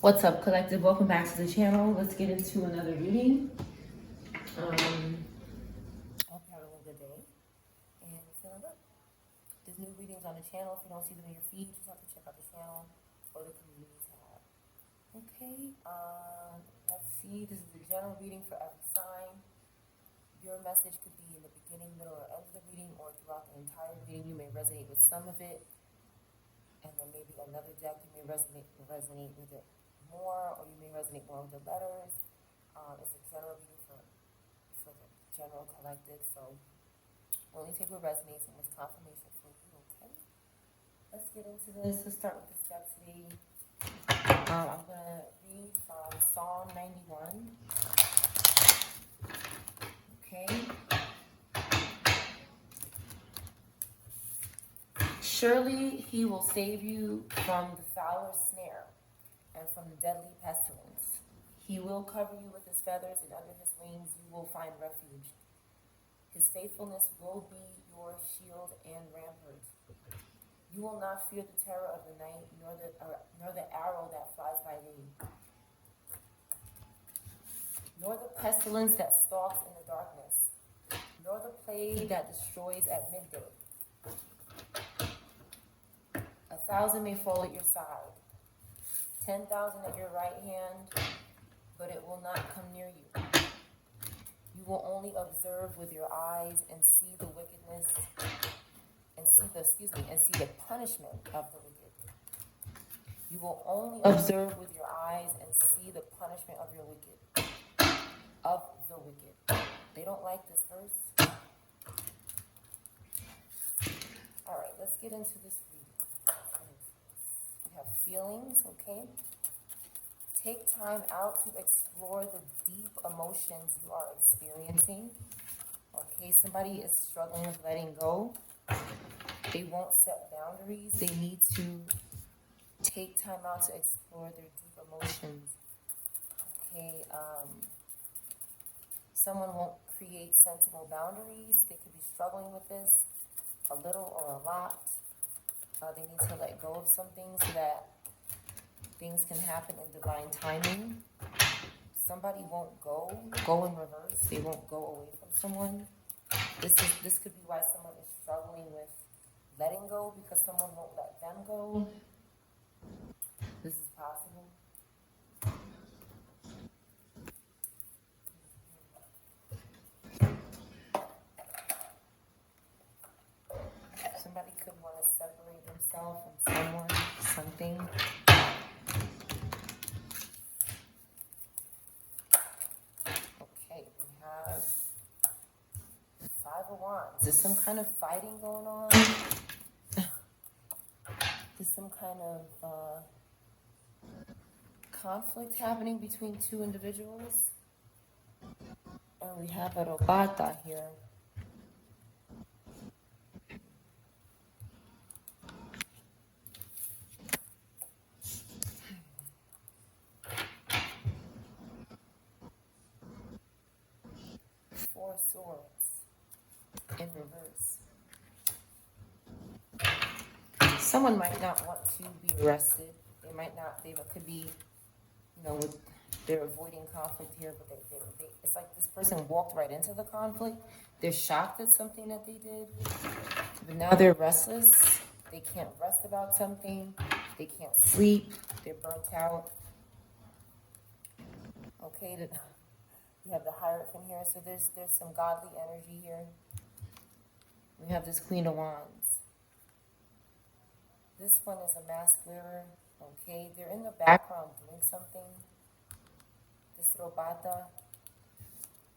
What's up, collective? Welcome back to the channel. Let's get into another reading. I hope you're having a good day and feeling good. There's new readings on the channel. If you don't see them in your feed, just have to check out the channel or the community tab. Okay, let's see. This is the general reading for every sign. Your message could be in the beginning, middle, or end of the reading, or throughout the entire reading. You may resonate with some of it, and then maybe another deck you may resonate with it more, or you may resonate more with the letters. It's a general reading for the general collective, so only take what resonates and what's confirmation for you. Okay, let's get into this. Let's start with this deck today. I'm gonna read from Psalm 91. Okay. Surely he will save you from the fowler's snare and from the deadly pestilence. He will cover you with his feathers, and under his wings you will find refuge. His faithfulness will be your shield and rampart. You will not fear the terror of the night, nor the arrow that flies by day, nor the pestilence that stalks in the darkness, nor the plague that destroys at midday. 1,000 may fall at your side, 10,000 at your right hand, but it will not come near you. You will only observe with your eyes and see the wickedness and see the punishment of the wicked. You will only observe with your eyes and see the punishment of the wicked. They don't like this verse. All right, let's get into this reading. We have feelings, okay? Take time out to explore the deep emotions you are experiencing. Okay, somebody is struggling with letting go. They won't set boundaries. They need to take time out to explore their deep emotions. Okay, someone won't create sensible boundaries. They could be struggling with this a little or a lot. They need to let go of something so that things can happen in divine timing. Somebody won't go in reverse. They won't go away from someone. This could be why someone is struggling with letting go, because someone won't let them go. This is possible. Somebody could want to separate themselves from someone, something. Okay, we have 5 of Wands. Is some kind of fighting going on? Is some kind of conflict happening between 2 individuals? And we have a robata here. Four swords in reverse. Someone might not want to be arrested. They might not. They could be, they're avoiding conflict here, but they it's like this person walked right into the conflict. They're shocked at something that they did, but now they're restless. They can't rest about something. They can't sleep. They're burnt out. Okay, we have the Hierophant here, so there's some godly energy here. We have this Queen of Wands. This one is a mask wearer. Okay, they're in the background doing something. This robata,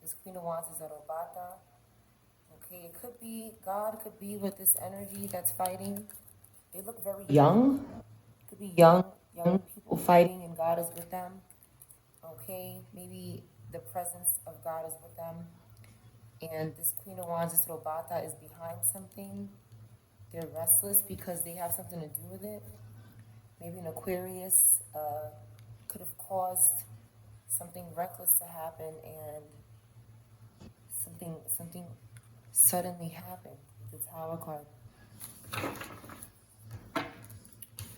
this Queen of Wands is a robata. Okay, it could be, God could be with this energy that's fighting. They look very young. It could be young people fighting and God is with them. Okay, maybe the presence of God is with them. And this Queen of Wands, this robata, is behind something. They're restless because they have something to do with it. Maybe an Aquarius could have caused something reckless to happen, and something suddenly happened with the Tower card.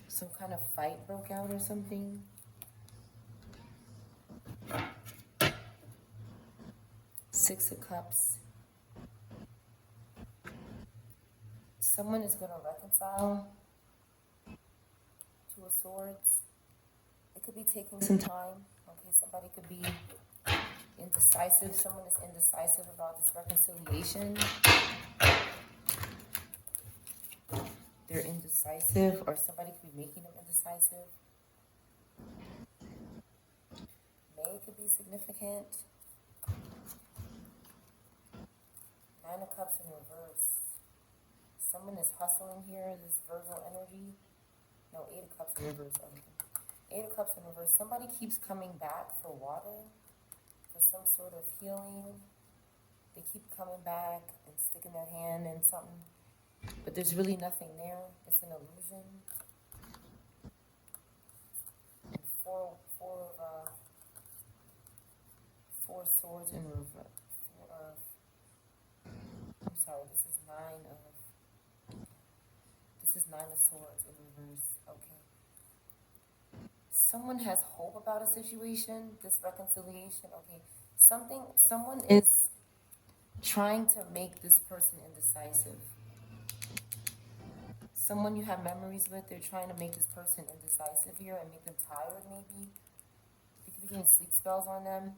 Some kind of fight broke out or something. Six of Cups. Someone is going to reconcile. Two of Swords. It could be taking some time. Okay, somebody could be indecisive. Someone is indecisive about this reconciliation. They're indecisive, or somebody could be making them indecisive. May could be significant. Nine of Cups in reverse. Someone is hustling here, this Virgo energy. No, Eight of Cups in reverse. Okay. Eight of Cups in reverse. Somebody keeps coming back for water, for some sort of healing. They keep coming back and sticking their hand in something, but there's really nothing there. It's an illusion. And four swords in reverse. I'm sorry, this is Nine of Swords in reverse. Okay. Someone has hope about a situation, this reconciliation. Okay. Someone is trying to make this person indecisive. Someone you have memories with, they're trying to make this person indecisive here and make them tired, maybe. You could be getting sleep spells on them.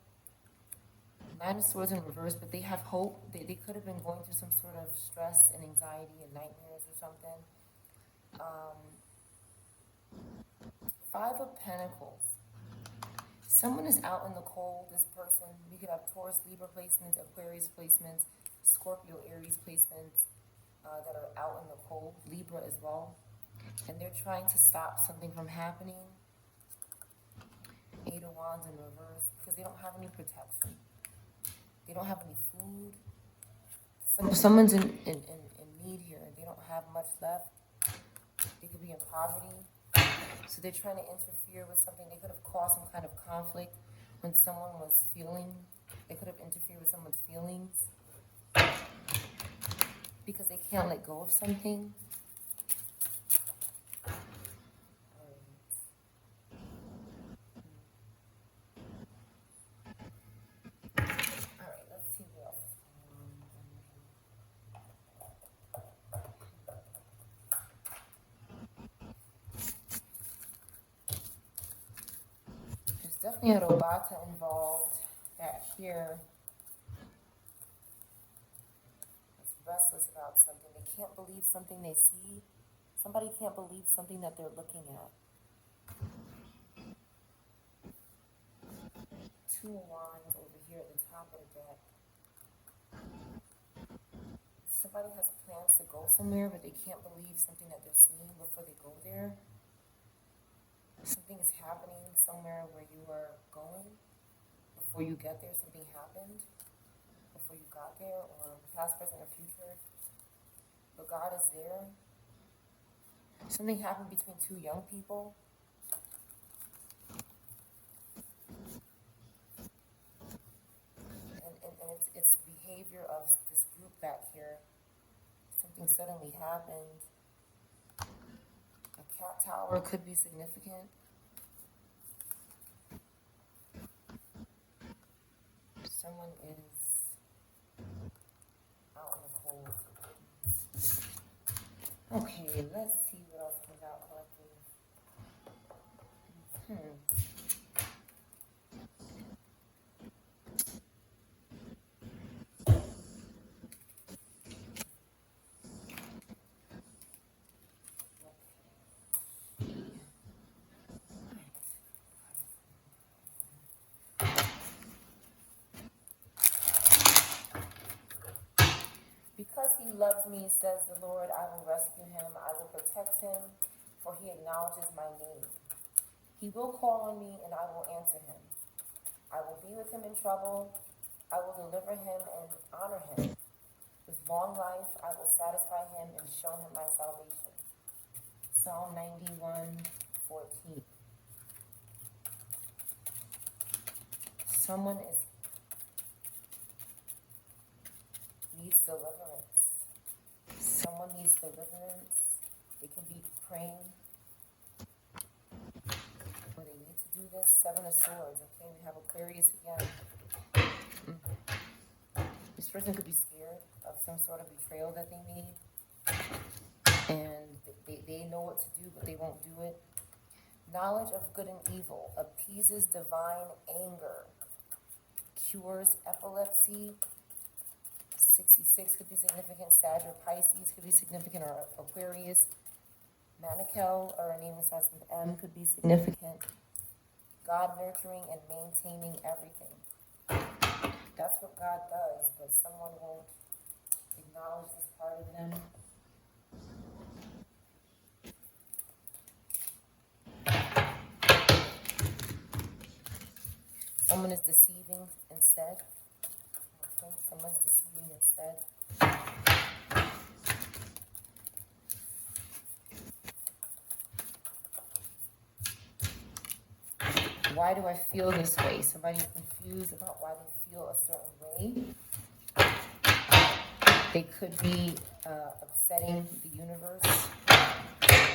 Nine of Swords in reverse, but they have hope. They could have been going through some sort of stress and anxiety and nightmares or something. Five of Pentacles. Someone is out in the cold, this person. You could have Taurus, Libra placements, Aquarius placements, Scorpio, Aries placements that are out in the cold, Libra as well. And they're trying to stop something from happening. Eight of Wands in reverse, because they don't have any protection. They don't have any food. Someone's in need here. They don't have much left. They could be in poverty. So they're trying to interfere with something. They could have caused some kind of conflict when someone was feeling. They could have interfered with someone's feelings because they can't let go of something. All right, let's see what else. Definitely a Robata involved that here is restless about something. They can't believe something they see. Somebody can't believe something that they're looking at. Two of Wands over here at the top of the deck. Somebody has plans to go somewhere, but they can't believe something that they're seeing before they go there. Something is happening somewhere where you are going. Before you get there, something happened. Before you got there, or past, present, or future. But God is there. Something happened between two young people. And it's the behavior of this group back here. Something suddenly happened. A cat tower could be significant. Someone is out in the cold. Okay, let's see what else comes out collective. Because he loves me, says the Lord, I will rescue him. I will protect him, for he acknowledges my name. He will call on me, and I will answer him. I will be with him in trouble. I will deliver him and honor him. With long life, I will satisfy him and show him my salvation. Psalm 91:14. Someone needs deliverance. Someone needs deliverance. They can be praying, or they need to do this? Seven of Swords. Okay, we have Aquarius again. This person could be scared of some sort of betrayal that they made. And they know what to do, but they won't do it. Knowledge of good and evil. Appeases divine anger. Cures epilepsy. 66 could be significant. Sag or Pisces could be significant, or Aquarius. Manikel, or a name that starts with M, could be significant. God nurturing and maintaining everything. That's what God does, but someone won't acknowledge this part of them. Someone is deceiving instead. Okay, someone's deceiving instead. Why do I feel this way? Somebody's confused about why they feel a certain way. They could be upsetting the universe,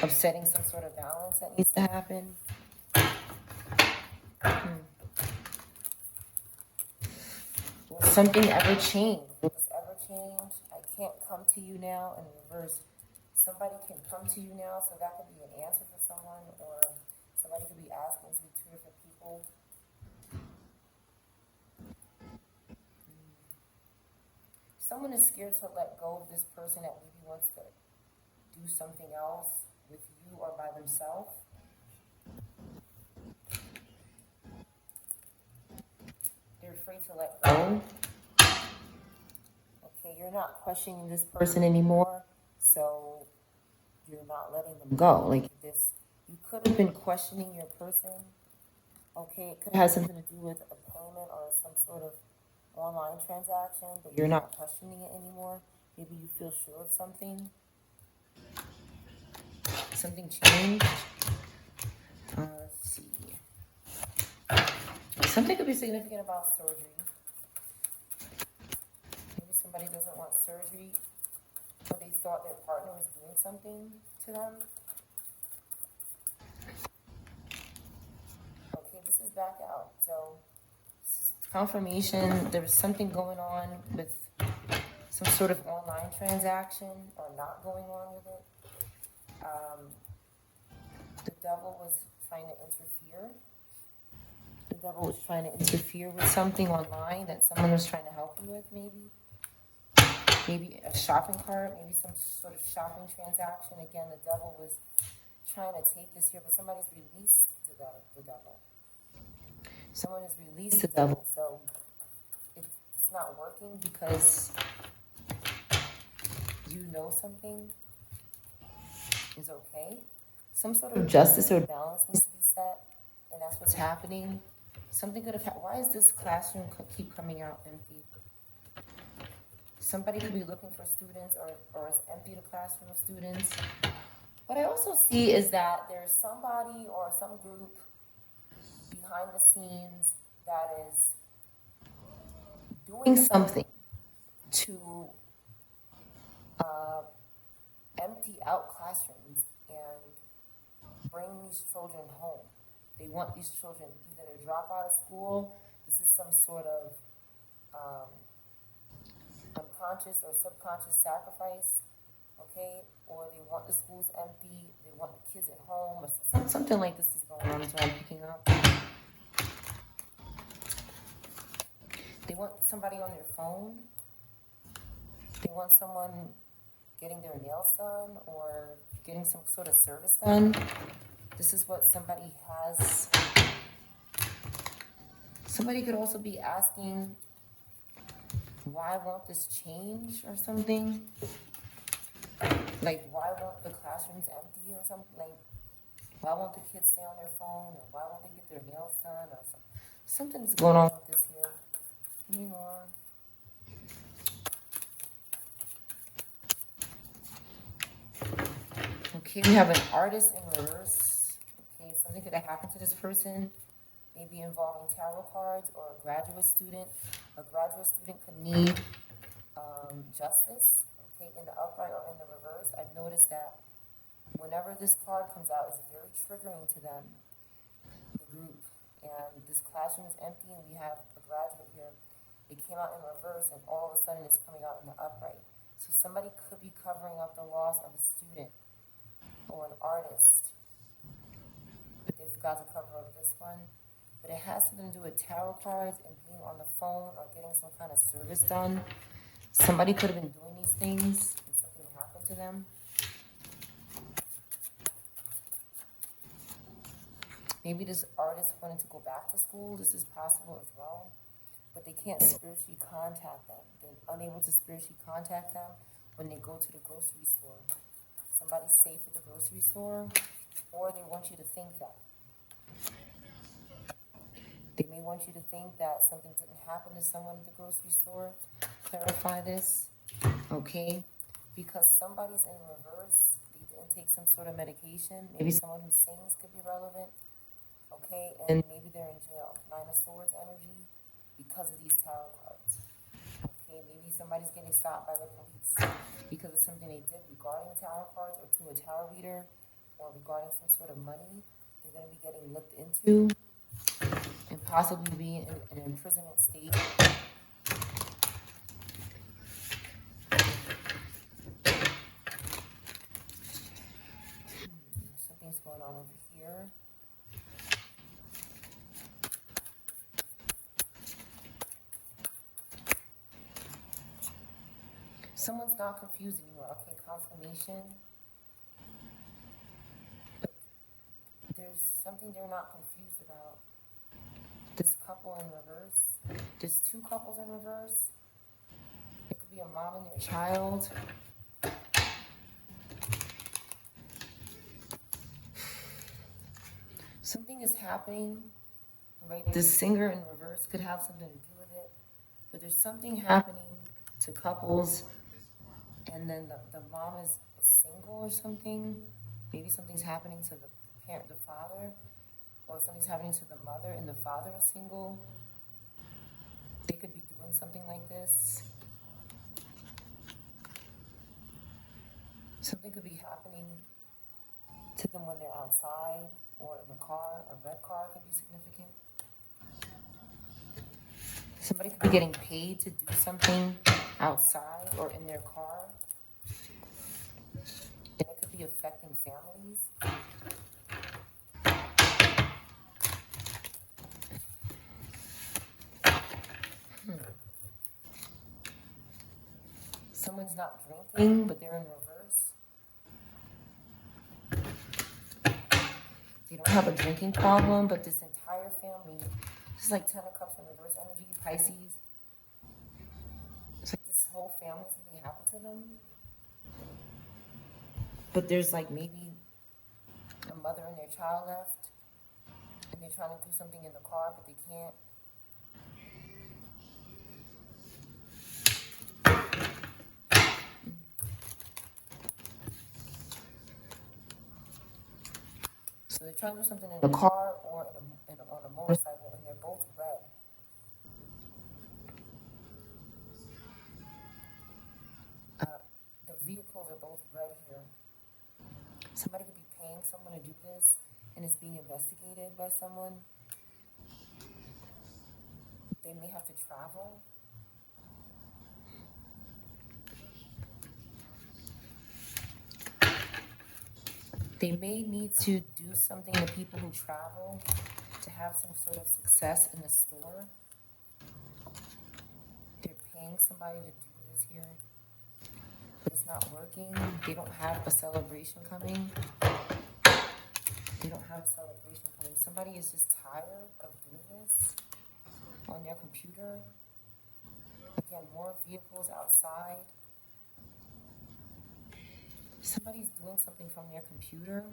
upsetting some sort of balance that needs to happen. Will something ever change? Will this ever change? I can't come to you now. In reverse, somebody can come to you now, so that could be an answer for someone, or somebody could be asking to be two different people. Someone is scared to let go of this person that maybe wants to do something else with you or by themselves. They're afraid to let go. Okay, you're not questioning this person anymore, so you're not letting them go. Like this, you could have been questioning your person. Okay, it could have something to do with a payment or some sort of online transaction, but you're not questioning it anymore. Maybe you feel sure of something. Something changed. Let's see. Something could be significant about surgery. Maybe somebody doesn't want surgery, but they thought their partner was doing something to them. Okay, this is back out. So confirmation, there was something going on with some sort of online transaction or not going on with it. The devil was trying to interfere. The devil was trying to interfere with something online that someone was trying to help you with, maybe. Maybe a shopping cart, maybe some sort of shopping transaction. Again, the devil was trying to take this here, but somebody's released the devil. Someone has released the devil, so it's not working because you know something is okay. Some sort of justice or balance needs to be set, and that's what's happening. Something could have happened. Why is this classroom keep coming out empty? Somebody could be looking for students, or it's empty, the classroom of students. What I also see is that there's somebody or some group behind the scenes that is doing something to empty out classrooms and bring these children home. They want these children either to drop out of school. This is some sort of unconscious or subconscious sacrifice, okay? Or they want the schools empty. They want the kids at home. Or something like this is going on, is what I'm picking up. They want somebody on their phone. They want someone getting their nails done or getting some sort of service done. This is what somebody has. Somebody could also be asking, why won't this change or something? Like, why won't the classrooms empty or something? Like, why won't the kids stay on their phone, or why won't they get their nails done or something? Something's going on with this here. Give me more. Okay, we have an artist in reverse. Okay, something could have happened to this person, maybe involving tarot cards or a graduate student. A graduate student could need justice, okay, in the upright or in the reverse. I've noticed that whenever this card comes out, it's very triggering to them, the group. this classroom is empty and we have a graduate here. It came out in reverse and all of a sudden it's coming out in the upright. So somebody could be covering up the loss of a student or an artist, but they forgot to cover up this one. But it has something to do with tarot cards and being on the phone or getting some kind of service done. Somebody could have been doing these things and something happened to them. Maybe this artist wanted to go back to school. This is possible as well. But they can't spiritually contact them. They're unable to spiritually contact them when they go to the grocery store. Somebody's safe at the grocery store, or they want you to think that. They may want you to think that something didn't happen to someone at the grocery store. Clarify this, okay? Because somebody's in reverse. They didn't take some sort of medication. Maybe someone who sings could be relevant, okay? And maybe they're in jail. Nine of Swords energy because of these tarot cards. Okay, maybe somebody's getting stopped by the police because of something they did regarding tarot cards or to a tarot reader or regarding some sort of money they're going to be getting looked into and possibly be in an imprisonment state. Something's going on over here. Someone's not confused anymore. Okay, confirmation. But there's something they're not confused about. This couple in reverse. There's two couples in reverse. It could be a mom and their child. Something is happening, right? This singer in reverse could have something to do with it. But there's something happening to couples. And then the mom is single or something. Maybe something's happening to the parent, the father, or something's happening to the mother and the father is single. They could be doing something like this. Something could be happening to them when they're outside or in the car. A red car could be significant. Somebody could be getting paid to do something outside or in their car. And it could be affecting families. Someone's not drinking, but they're in reverse. They don't have a drinking problem, but this entire family, this is like 10 of Cups in reverse energy, Pisces. It's like this whole family, something happened to them. But there's like maybe a mother and their child left, and they're trying to do something in the car, but they can't. So they're trying to do something in the car or on a motorcycle, and they're both red. The vehicles are both red here. Somebody could be paying someone to do this, and it's being investigated by someone. They may have to travel. They may need to do something to people who travel to have some sort of success in the store. They're paying somebody to do this here, but it's not working. They don't have a celebration coming. They don't have a celebration coming. Somebody is just tired of doing this on their computer. Again, more vehicles outside. Somebody's doing something from their computer.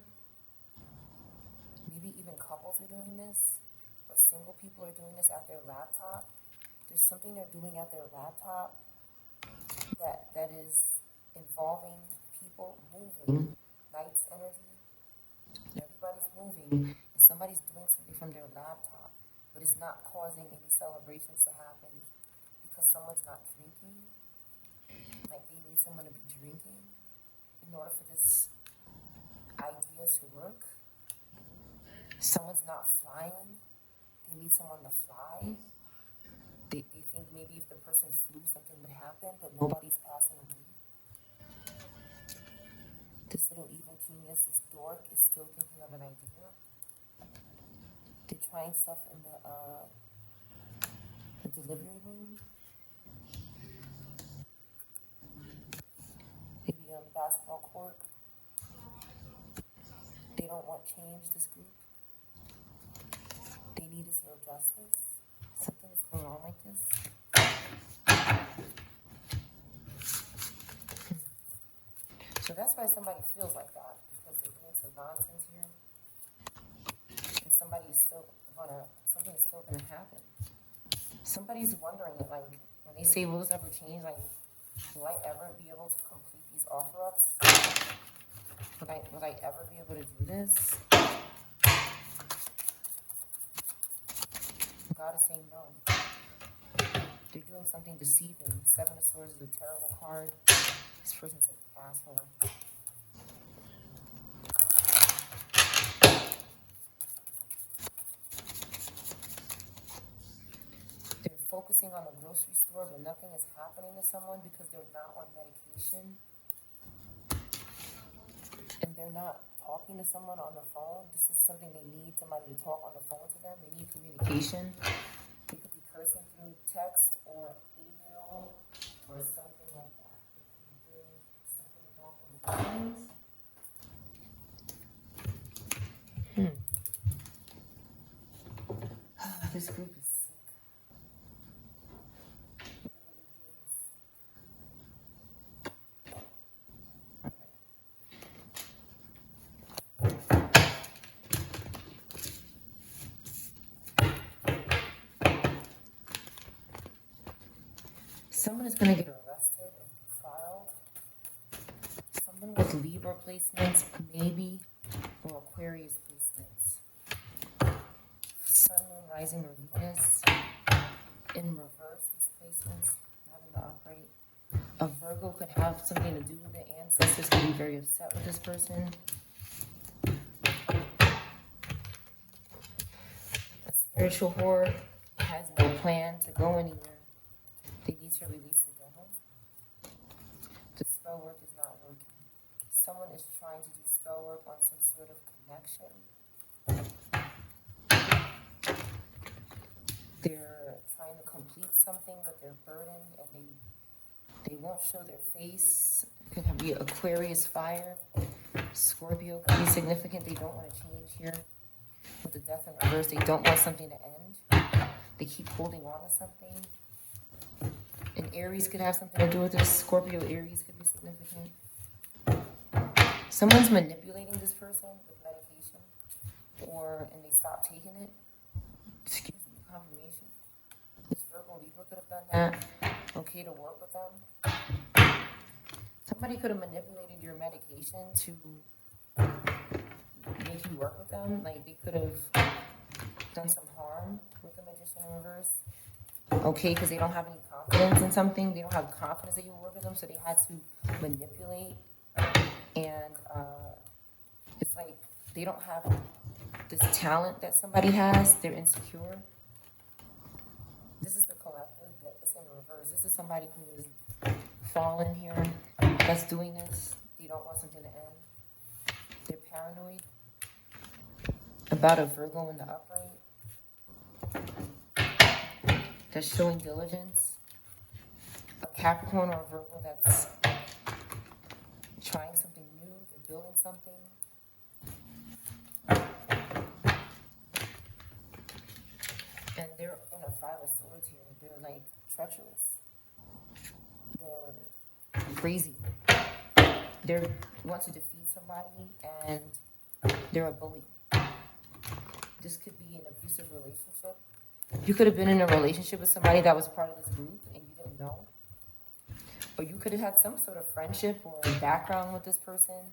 Maybe even couples are doing this, or single people are doing this at their laptop. There's something they're doing at their laptop that is involving people moving. Night's energy. Everybody's moving, and somebody's doing something from their laptop, but it's not causing any celebrations to happen because someone's not drinking. Like they need someone to be drinking in order for this idea to work. Someone's not flying. They they need someone to fly. They think maybe if the person flew, something would happen, but nobody's passing away. This little evil genius, this dork, is still thinking of an idea. They're trying stuff in the delivery room. Maybe on the basketball court. They don't want change, this group. They need is your justice. Something is going on like this. So that's why somebody feels like that, because they're doing some nonsense here. And something's still gonna happen. Somebody's wondering, like, when they say, will this ever change? Like, will I ever be able to complete these offer-ups? Would I ever be able to do this? God is saying no. They're doing something deceiving. Seven of Swords is a terrible card. This person's an asshole. They're focusing on the grocery store, but nothing is happening to someone because they're not on medication. And they're not talking to someone on the phone. This is something they need somebody to talk on the phone to them. They need communication. They could be cursing through text or email or something like that. They could be doing something about the lines. This group is sick. Someone is going to get arrested and trial. Someone with Libra placements, maybe, or Aquarius placements. Sun, Moon, Rising, or Venus. In reverse, these placements, not in the upright. A Virgo could have something to do with it. Ancestors could be very upset with this person. A spiritual whore has no plan to go anywhere. They need to release the devil. The spell work is not working. Someone is trying to do spell work on some sort of connection. They're trying to complete something, but they're burdened and they won't show their face. It could be Aquarius fire. Scorpio could be significant. They don't want to change here. With the death in reverse, they don't want something to end. They keep holding on to something. And Aries could have something to do with this. Scorpio, Aries could be significant. Someone's manipulating this person with medication, and they stop taking it. Excuse me, confirmation. This Virgo Libra could have done that. Okay to work with them. Somebody could have manipulated your medication to make you work with them. Like, they could have done some harm with the Magician in reverse. Okay, because they don't have any confidence in something. They don't have confidence that you will work with them, so they had to manipulate. And it's like they don't have this talent that somebody has. They're insecure. This is the collective, but it's in reverse. This is somebody who is fallen here that's doing this. They don't want something to end. They're paranoid about a Virgo in the upright. That's showing diligence. A Capricorn or a Virgo that's trying something new. They're building something. And they're in a Five of Swords here. They're like treacherous. They're crazy. They want to defeat somebody and they're a bully. This could be an abusive relationship. You could have been in a relationship with somebody that was part of this group and you didn't know. Or you could have had some sort of friendship or background with this person,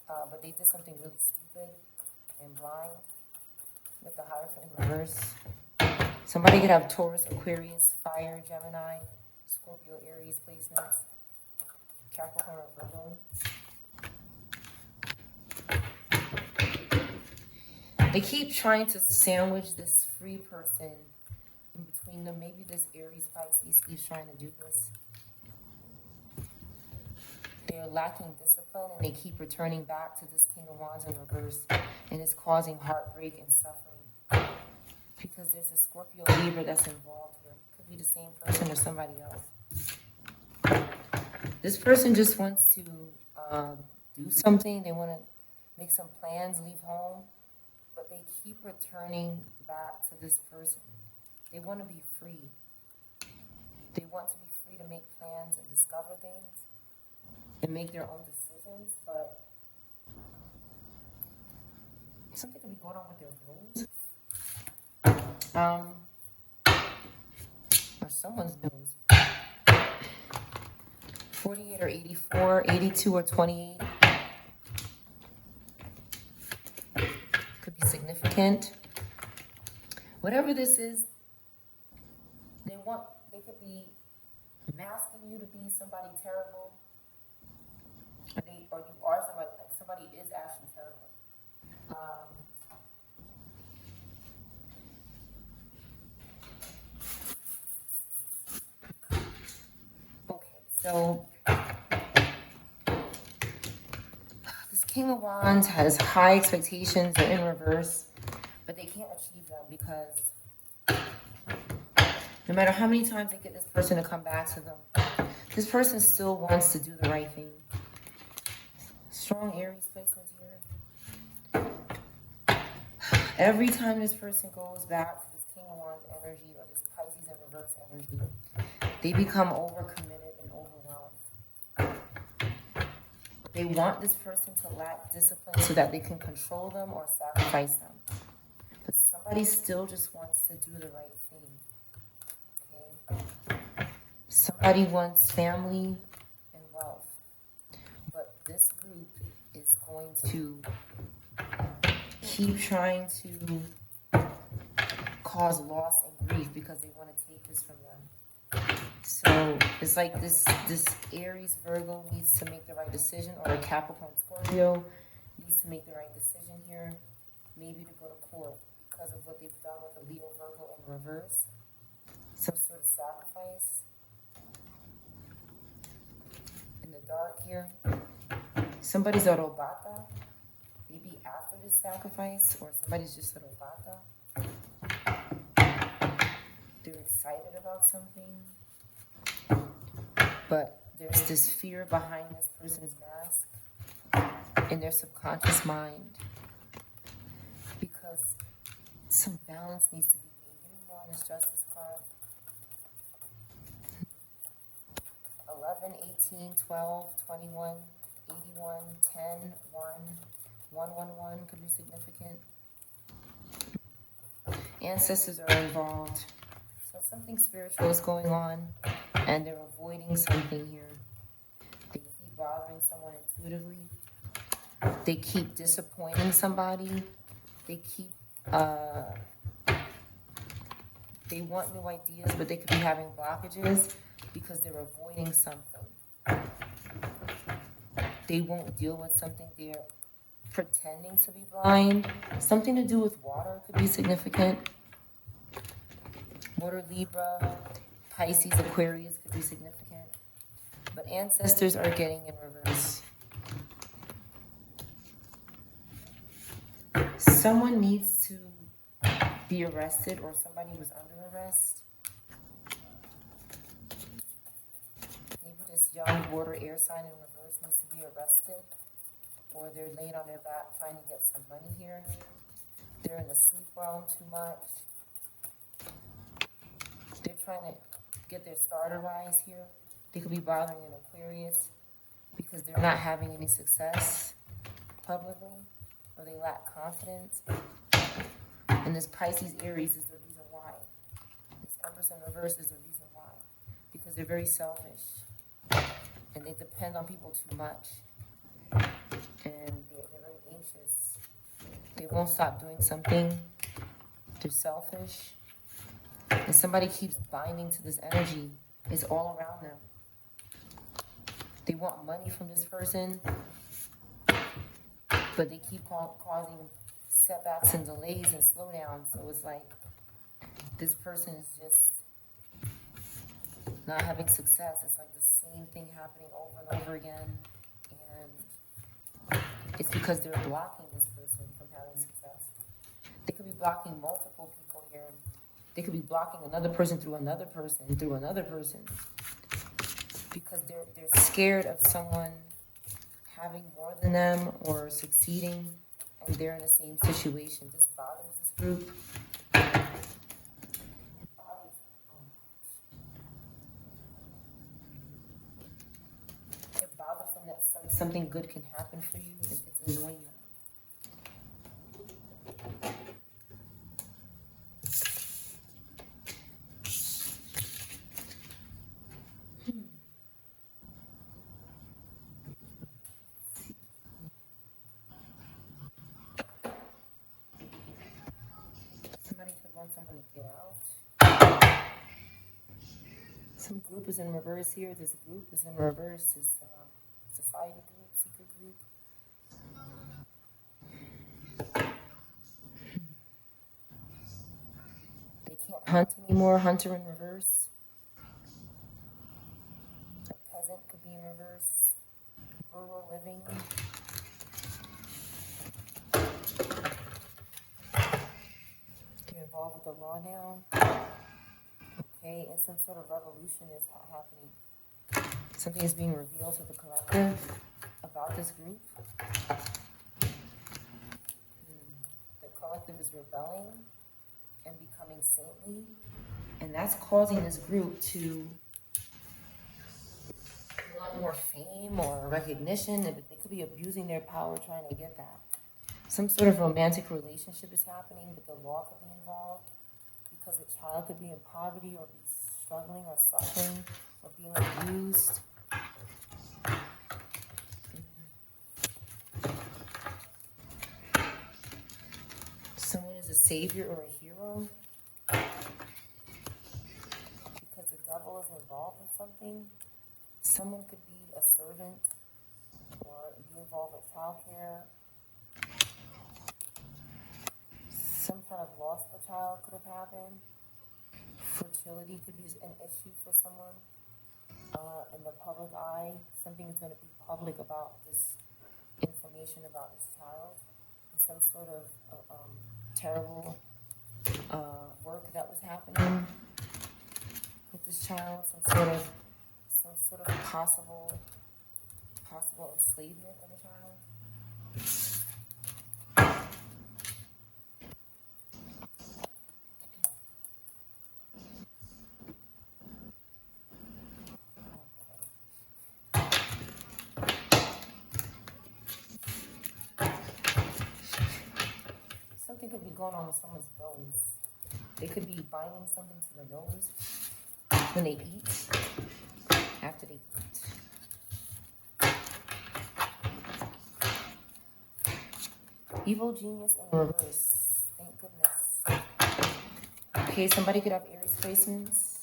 but they did something really stupid and blind with the Hierophant in reverse. Somebody could have Taurus, Aquarius, Fire, Gemini, Scorpio, Aries placements, Capricorn or Virgo. They keep trying to sandwich this free person in between them. Maybe this Aries Pisces keeps trying to do this. They're lacking discipline and they keep returning back to this King of Wands in reverse, and it's causing heartbreak and suffering because there's a Scorpio Libra that's involved here. Could be the same person or somebody else. This person just wants to do something. They want to make some plans, leave home, but they keep returning back to this person. They want to be free. They want to be free to make plans and discover things and make their own decisions, but something could be going on with their nose. Or someone's nose. 48 or 84, 82 or 28. Could be significant. Whatever this is, they could be masking you to be somebody terrible. Or you are somebody, like somebody is actually terrible. Okay, so this King of Wands has high expectations. They're in reverse, but they can't achieve them because no matter how many times they get this person to come back to them, this person still wants to do the right thing. Strong Aries placement here. Every time this person goes back to this King of Wands energy or this Pisces in reverse energy, they become overcommitted and overwhelmed. They want this person to lack discipline so that they can control them or sacrifice them. But somebody still just wants to do the right thing. Okay? Somebody wants family and wealth. But this group is going to keep trying to cause loss and grief because they want to take this from them. So it's like this Aries Virgo needs to make the right decision, or a Capricorn Scorpio needs to make the right decision here, maybe to go to court because of what they've done with the Leo Virgo in reverse. Some sort of sacrifice. In the dark here, somebody's a Robata, maybe after this sacrifice, or somebody's just a Robata. They're excited about something, but there's this fear behind this person's mask in their subconscious mind because some balance needs to be made. Give me more on this Justice card. 11, 18, 12, 21, 81, 10, 1, 111 could be significant. Ancestors are involved. So something spiritual is going on, and they're avoiding something here. They keep bothering someone intuitively. They keep disappointing somebody. They keep, they want new ideas, but they could be having blockages because they're avoiding something. They won't deal with something. They're pretending to be blind. Something to do with water could be significant. Water, Libra, Pisces, Aquarius could be significant. But ancestors are getting in reverse. Someone needs to be arrested, or somebody was under arrest. Maybe this young water air sign in reverse needs to be arrested, or they're laid on their back trying to get some money here. They're in the sleep realm too much. They're trying to get their starter rise here. They could be bothering an Aquarius because they're not having any success publicly, or they lack confidence. And this Pisces Aries is the reason why. This Empress in reverse is the reason why. Because they're very selfish. And they depend on people too much. And they're very anxious. They won't stop doing something. They're selfish. And somebody keeps binding to this energy. It's all around them. They want money from this person, but they keep causing setbacks and delays and slowdowns. So it's like this person is just not having success. It's like the same thing happening over and over again. And it's because they're blocking this person from having success. They could be blocking multiple people here. They could be blocking another person through another person, through another person. Because they're scared of someone having more than them or succeeding, and they're in the same situation. This bothers this group. It bothers them that something good can happen for you. It's annoying them. Somebody could want someone to get out. Some group is in reverse here. This group is in reverse. This society group, secret group. They can't hunt anymore. Hunter in reverse. A peasant could be in reverse. Rural living. You're involved with the law now. Okay, and some sort of revolution is happening. Something is being revealed to the collective about this group. The collective is rebelling and becoming saintly, and that's causing this group to want more fame or recognition. They could be abusing their power trying to get that. Some sort of romantic relationship is happening, but the law could be involved because a child could be in poverty or be struggling or suffering or being abused. Someone is a savior or a hero because the devil is involved in something. Someone could be a servant or be involved with childcare. Some kind of loss of a child could have happened. Fertility could be an issue for someone. In the public eye, something is going to be public about this information about this child. And some sort of terrible work that was happening with this child. Some sort of possible enslavement of a child. Something could be going on with someone's nose. They could be binding something to the nose when they eat, after they eat. Evil genius in reverse. Thank goodness. Okay, somebody could have Aries placements.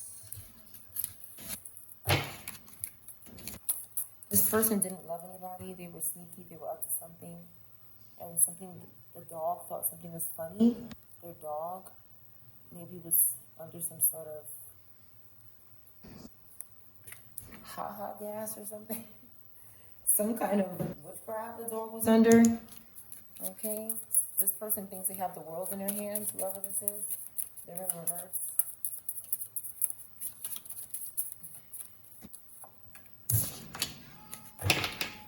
This person didn't love anybody. They were sneaky. They were up to something. And the dog thought something was funny. Their dog maybe was under some sort of ha-ha gas or something. Some kind of witchcraft the dog was under. Okay? This person thinks they have the world in their hands, whoever this is. They're in reverse.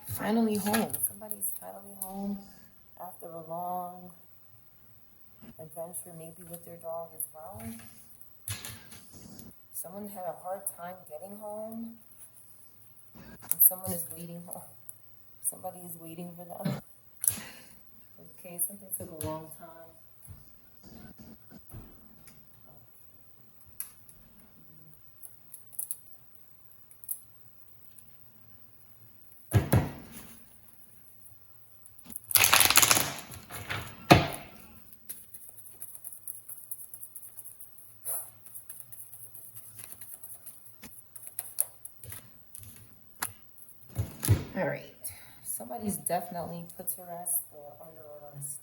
Finally home. Somebody's finally home after a long adventure, maybe with their dog as well. Someone had a hard time getting home, and someone is waiting home. Somebody is waiting for them. Okay, something took a long time. All right, somebody's definitely put to rest or under arrest.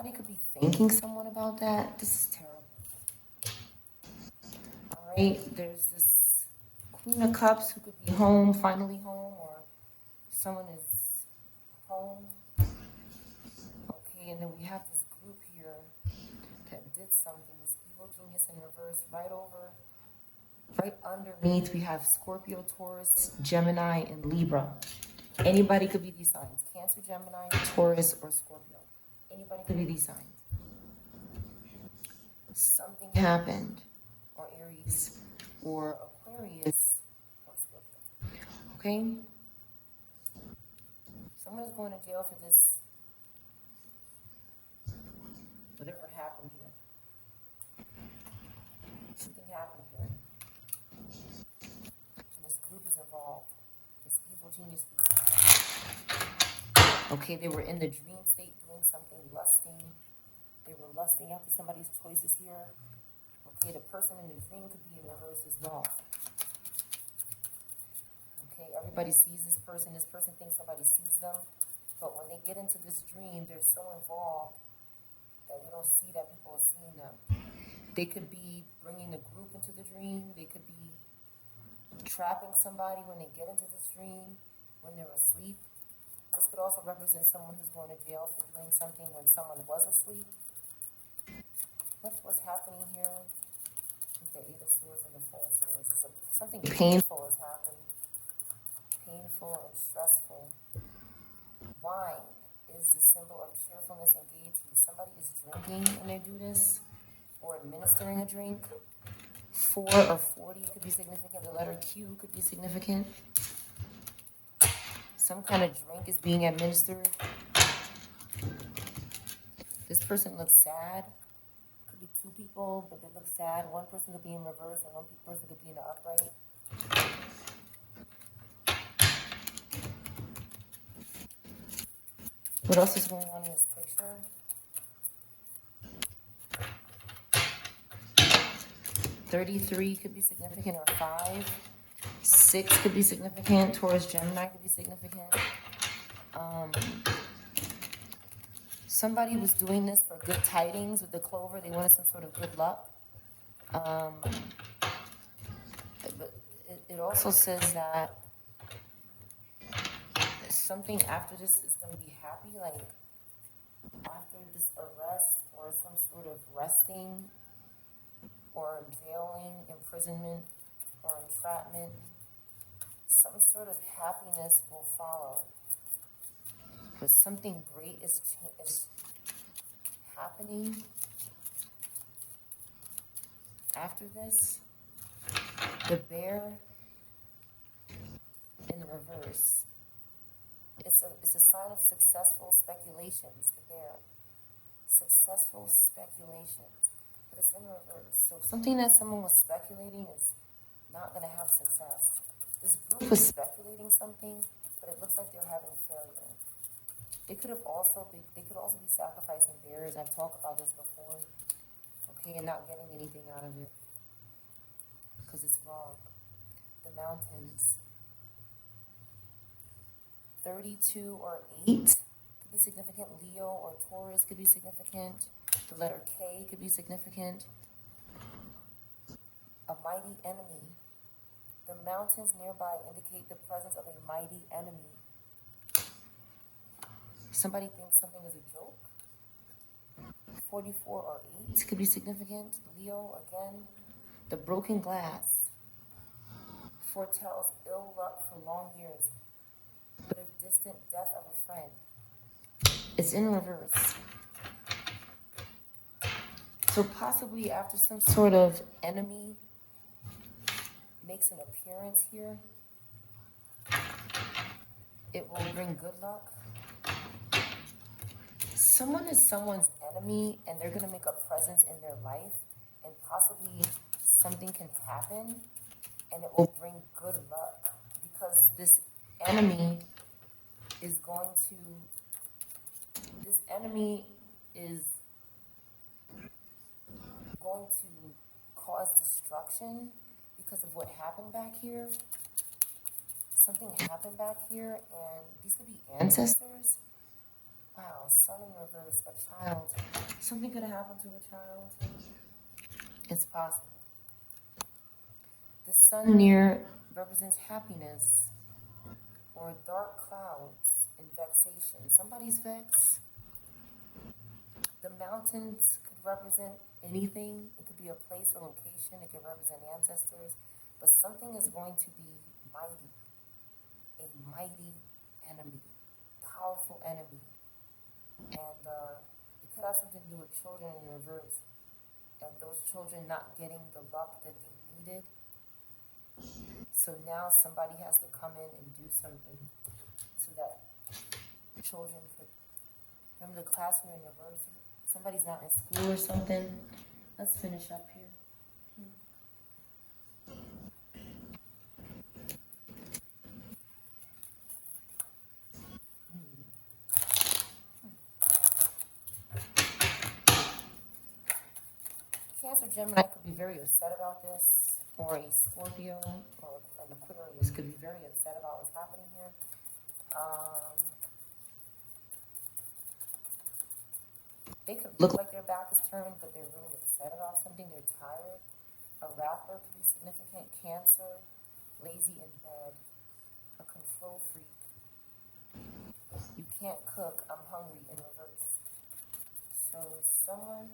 Somebody could be thanking someone about that. This is terrible. All right, there's this Queen of Cups who could be home, finally home, or someone is home. Okay, and then we have this group here that did something. This evil genius in reverse, right underneath, we have Scorpio, Taurus, Gemini, and Libra. Anybody could be these signs. Cancer, Gemini, Taurus, or Scorpio. Anybody could be these signs. Something happened, or Aries, or Aquarius, or Scorpio. Okay? Someone is going to jail for this, whatever happened here. Something happened here. And this group is involved. This evil genius group. Okay, they were in the dream state doing something, lusting. They were lusting after somebody's choices here. Okay, the person in the dream could be in reverse as well. Okay, everybody sees this person thinks somebody sees them. But when they get into this dream, they're so involved that they don't see that people are seeing them. They could be bringing the group into the dream. They could be trapping somebody when they get into this dream, when they're asleep. This could also represent someone who's going to jail for doing something when someone was asleep. What's happening here with the Eight of Swords and the Four of Swords? Something painful has happened. Painful and stressful. Wine is the symbol of cheerfulness and gaiety. Somebody is drinking when they do this, or administering a drink. 4 or 40 could be significant. The letter Q could be significant. Some kind of drink is being administered. This person looks sad. Could be 2 people, but they look sad. One person could be in reverse, and one person could be in the upright. What else is going on in this picture? $33 could be significant, or 5. 6 could be significant. Taurus, Gemini could be significant. Somebody was doing this for good tidings with the clover. They wanted some sort of good luck. But it also says that something after this is going to be happy, like after this arrest or some sort of resting or jailing, imprisonment, or entrapment, some sort of happiness will follow. But something great is happening after this. The bear in reverse. It's a sign of successful speculations, the bear. Successful speculations. But it's in reverse. So something that someone was speculating is not going to have success. This group was speculating something, but it looks like they're having failure. They could also be sacrificing bears. I've talked about this before. Okay, and not getting anything out of it because it's wrong. The mountains. 32 or 8 could be significant. Leo or Taurus could be significant. The letter K could be significant. A mighty enemy. The mountains nearby indicate the presence of a mighty enemy. Somebody thinks something is a joke. 44 or 8 could be significant. Leo, again. The broken glass foretells ill luck for long years, but a distant death of a friend. It's in reverse. So possibly after some sort of enemy makes an appearance here, it will bring good luck. Someone is someone's enemy and they're going to make a presence in their life, and possibly something can happen and it will bring good luck because this enemy is going to cause destruction because of what happened back here. Something happened back here, and these could be ancestors. Wow, sun in reverse, a child. Something could have happened to a child. It's possible. The sun near represents happiness or dark clouds and vexation. Somebody's vexed. The mountains could represent anything. It could be a place, a location. It could represent ancestors. But something is going to be mighty. A mighty enemy. Powerful enemy. And it could have something to do with children in reverse. And those children not getting the luck that they needed. So now somebody has to come in and do something so that children could, remember the classroom in reverse? Somebody's not in school or something. Let's finish up here. Cancer Gemini could be very upset about this, or a Scorpio or an Aquarius could be very upset about what's happening here. They could look like their back is turned, but they're really upset about something. They're tired. A rapper could be significant. Cancer, lazy in bed. A control freak. You can't cook. I'm hungry in reverse. So someone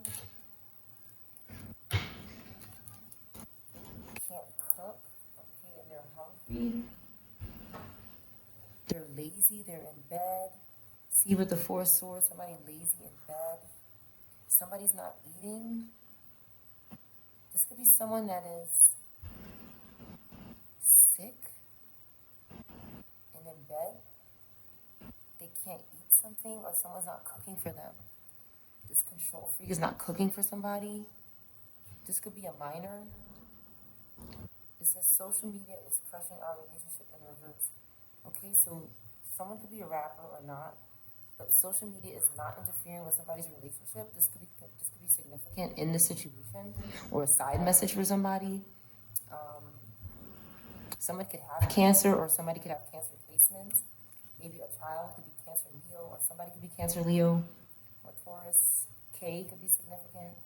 can't cook, okay, and they're hungry. They're lazy. They're in bed. See with the Four Swords, somebody lazy in bed. Somebody's not eating. This could be someone that is sick and in bed. They can't eat something, or someone's not cooking for them. This control freak is not cooking for somebody. This could be a minor. It says social media is crushing our relationship in reverse. Okay, so someone could be a rapper or not. But social media is not interfering with somebody's relationship. This could be significant in this situation, or a side message for somebody. Someone could have cancer, or somebody could have cancer placements. Maybe a child could be Cancer Leo, or somebody could be Cancer Leo, or Taurus. K could be significant.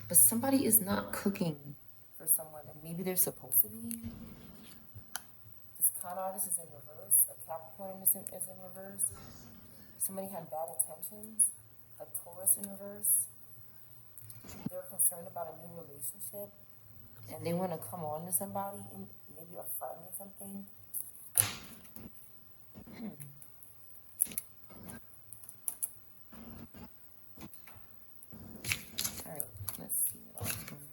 But somebody is not cooking for someone, and maybe they're supposed to be. This con artist is in reverse. A Capricorn is in reverse. Somebody had bad intentions. A Taurus in reverse. They're concerned about a new relationship, and they want to come on to somebody, maybe a friend or something. All right, let's see what else is going on.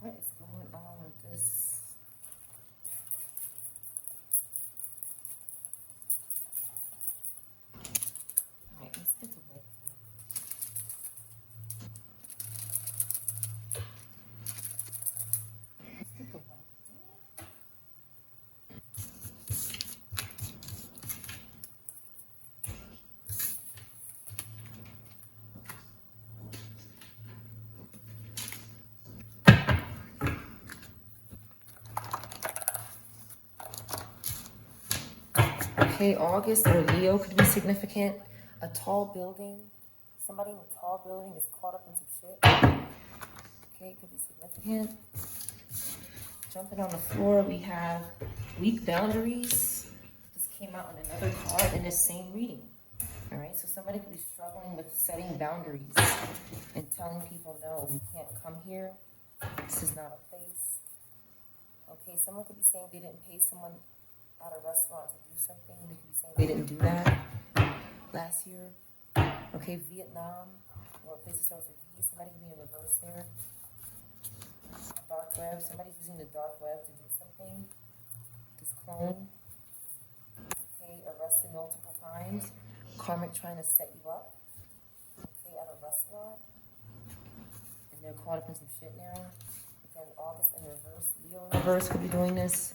What is going on with this? All right, let's get the web down. Let's get the web down. Okay, August or Leo could be significant. A tall building. Somebody in a tall building is caught up in some shit. Okay, it could be significant. Jumping on the floor, we have weak boundaries. This came out in another card in this same reading. All right, so somebody could be struggling with setting boundaries and telling people, no, you can't come here. This is not a place. Okay, someone could be saying they didn't pay someone at a restaurant to do something. They could be saying they didn't do that last year. Okay, Vietnam, or a place that starts with V. Somebody could be in reverse there. Dark web. Somebody's using the dark web to do something. This clone. Okay, arrested multiple times. Karmic trying to set you up. Okay, at a restaurant, and they're caught up in some shit now. Again, August in reverse. Leo in reverse could be doing this.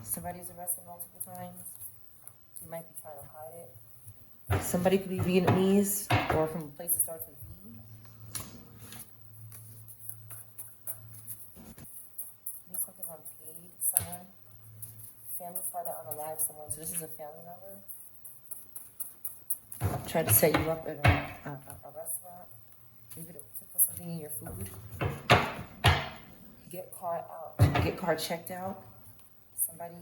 Somebody's arrested multiple times. They might be trying to hide it. Somebody could be Vietnamese or from a place that starts with V. Need something on paid, someone. Family tried to unalive someone, so this is a family member. Tried to set you up at a restaurant. Maybe to put something in your food. Get car checked out. Somebody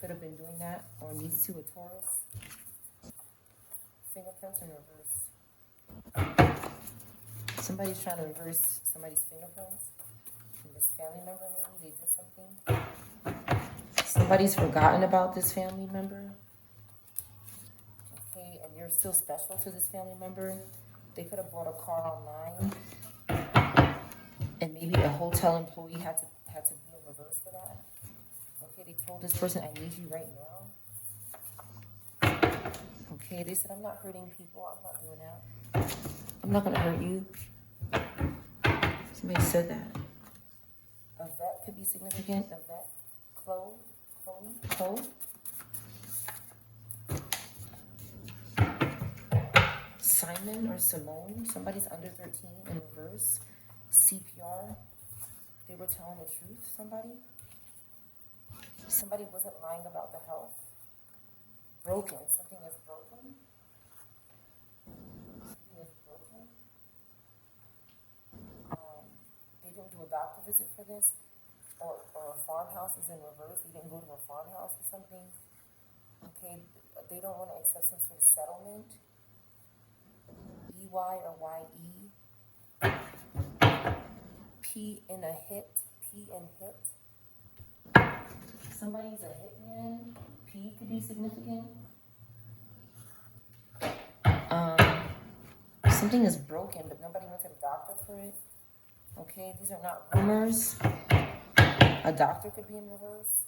could have been doing that, or needs to, a Taurus. Fingerprints in reverse. Somebody's trying to reverse somebody's fingerprints. And this family member, maybe they did something. Somebody's forgotten about this family member. Okay, and you're still special to this family member. They could have bought a car online. And maybe a hotel employee had to be in reverse for that. Okay, they told this person, I need you right now. Okay, they said, I'm not hurting people. I'm not doing that. I'm not going to hurt you. Somebody said that. A vet could be significant. A vet. Chloe. Simon or Simone. Somebody's under 13 in reverse. CPR. They were telling the truth. Somebody wasn't lying about the health. Broken. Something is broken. They didn't do a doctor visit for this, or a farmhouse is in reverse. They didn't go to a farmhouse or something. Okay, they don't want to accept some sort of settlement. EY or YE. P in hit. Somebody's a hitman. P could be significant. Something is broken, but nobody went to the doctor for it. Okay, these are not rumors. A doctor could be in reverse.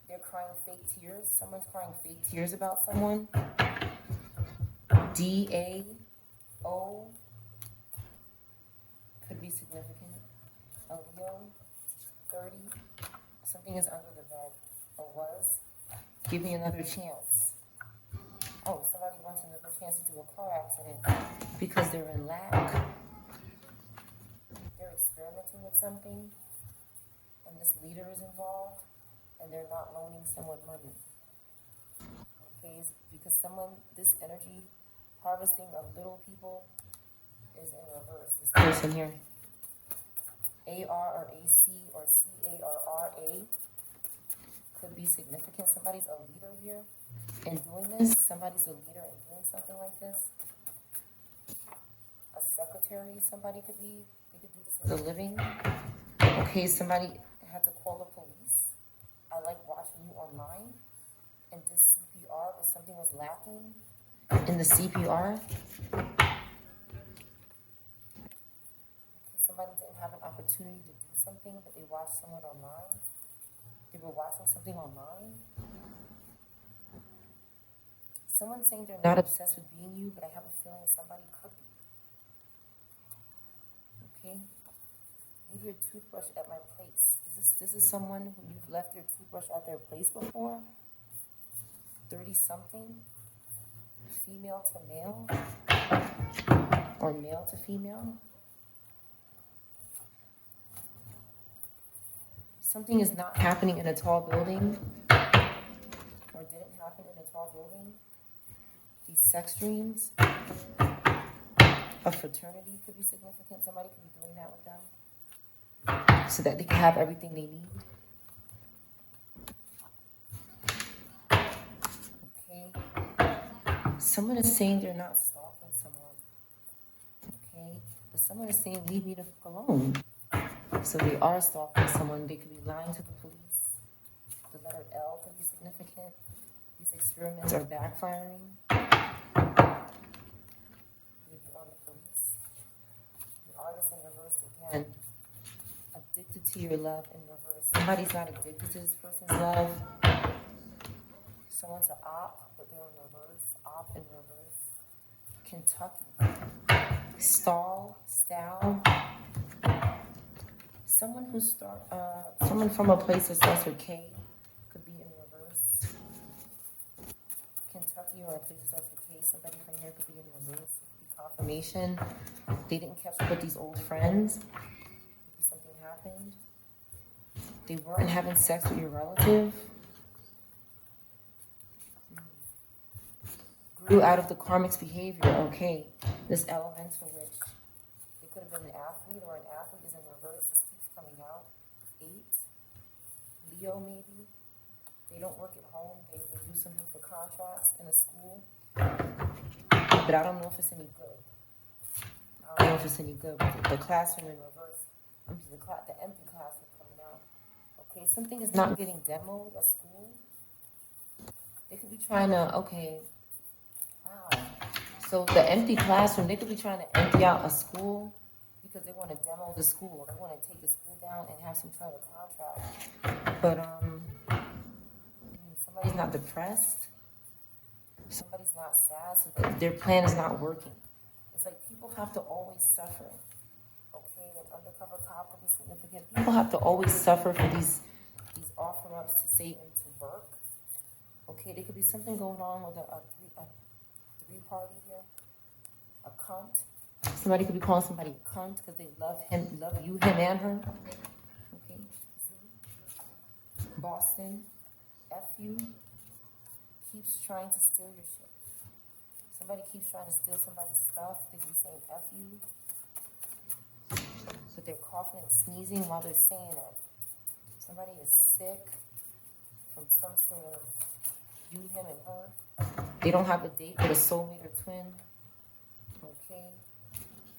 They're crying fake tears. Someone's crying fake tears about someone. DAO could be significant. A Leo, 30. Something is under the bed, or was. Give me another chance. Oh, somebody wants another chance to do a car accident because they're in lack. They're experimenting with something, and this leader is involved, and they're not loaning someone money. Okay, because this energy harvesting of little people is in reverse. This person here. AR or AC or CARRA could be significant. Somebody's a leader here in doing this. Somebody's a leader in doing something like this. A secretary, somebody could be. They could do this as a living. Okay, somebody had to call the police. I like watching you online. And this CPR, but something was lacking in the CPR. Somebody didn't have an opportunity to do something, but they watched someone online. They were watching something online. Someone's saying they're not obsessed with being you, but I have a feeling somebody could be. Okay? Leave your toothbrush at my place. This is someone who you've left your toothbrush at their place before. 30-something. Female to male. Or male to female. Something is not happening in a tall building, or didn't happen in a tall building. These sex dreams, a fraternity could be significant. Somebody could be doing that with them so that they can have everything they need. Okay. Someone is saying they're not stalking someone. Okay. But someone is saying, leave me the fuck alone. So they are stalking someone. They could be lying to the police. The letter L could be significant. These experiments are backfiring. Maybe on the police. The artist in reverse again. Addicted to your love in reverse. Somebody's not addicted to this person's love. Someone's an op, but they're in reverse. Op in reverse. Kentucky. Stall, style. Someone someone from a place that starts with K could be in reverse. Kentucky or a place that starts with K. Somebody from here could be in reverse. It could be confirmation. They didn't catch up with these old friends. Maybe something happened. They weren't having sex with your relative. Grew out of the karmic's behavior. Okay, this elemental witch. They could have been an athlete, or an athlete is in reverse. This keeps coming out. 8. Leo, maybe. They don't work at home. They do something for contracts in a school. But I don't know if it's any good. I don't know if it's any good. The classroom in reverse. The empty classroom coming out. Okay, something is not getting demoed. A school. They could be trying to, okay. Wow. So the empty classroom, they could be trying to empty out a school because they want to demo the school. They want to take the school down and have some kind of contract. But somebody's not depressed. Somebody's not sad. So their plan is not working. It's like people have to always suffer. Okay, an undercover cop could be significant. People have to always suffer for these offer-ups to Satan to work. Okay, there could be something going on with a three-party here. A cunt. Somebody could be calling somebody a cunt because they love you, him, and her. Okay. Boston. F you. Keeps trying to steal your shit. Somebody keeps trying to steal somebody's stuff. They could be saying F you. But they're coughing and sneezing while they're saying it. Somebody is sick from some sort of you, him, and her. They don't have a date with a soulmate or twin. Okay?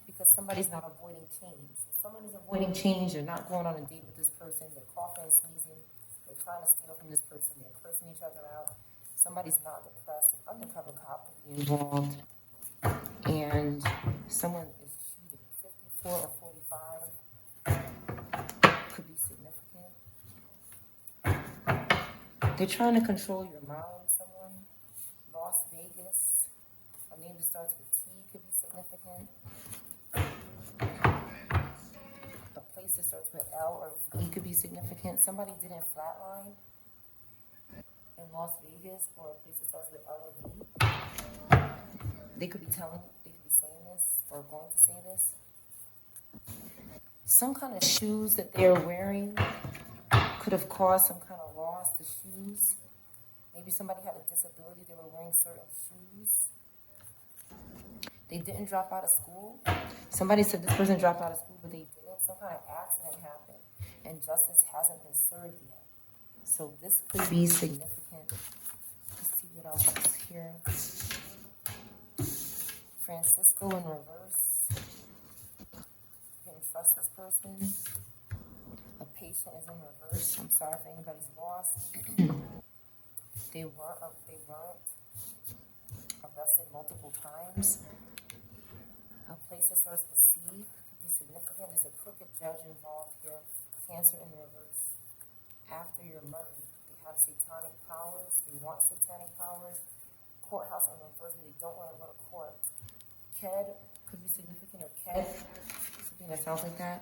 Because somebody's not avoiding change. If someone is avoiding change, they're not going on a date with this person, they're coughing and sneezing, they're trying to steal from this person, they're cursing each other out. Somebody's not depressed, an undercover cop could be involved, and someone is cheating. 54 or 45 could be significant. They're trying to control your mind, someone. Las Vegas, a name that starts with T could be significant. A place that starts with L or V could be significant. Somebody didn't flatline in Las Vegas, or a place that starts with L or V. They could be saying this, or going to say this. Some kind of shoes that they're wearing could have caused some kind of loss. The shoes. Maybe somebody had a disability, they were wearing certain shoes. They didn't drop out of school. Somebody said this person dropped out of school, but they didn't. Some kind of accident happened, and justice hasn't been served yet. So this could be significant. Let's see what else is here. Francisco in reverse. You can trust this person. A patient is in reverse. I'm sorry if anybody's lost. They weren't arrested multiple times. A place that starts with C could be significant. There's a crooked judge involved here. Cancer in reverse. After your money, they have satanic powers. They want satanic powers. Courthouse in reverse, but they don't want to go to court. KED could be significant, or KED, something that sounds like that.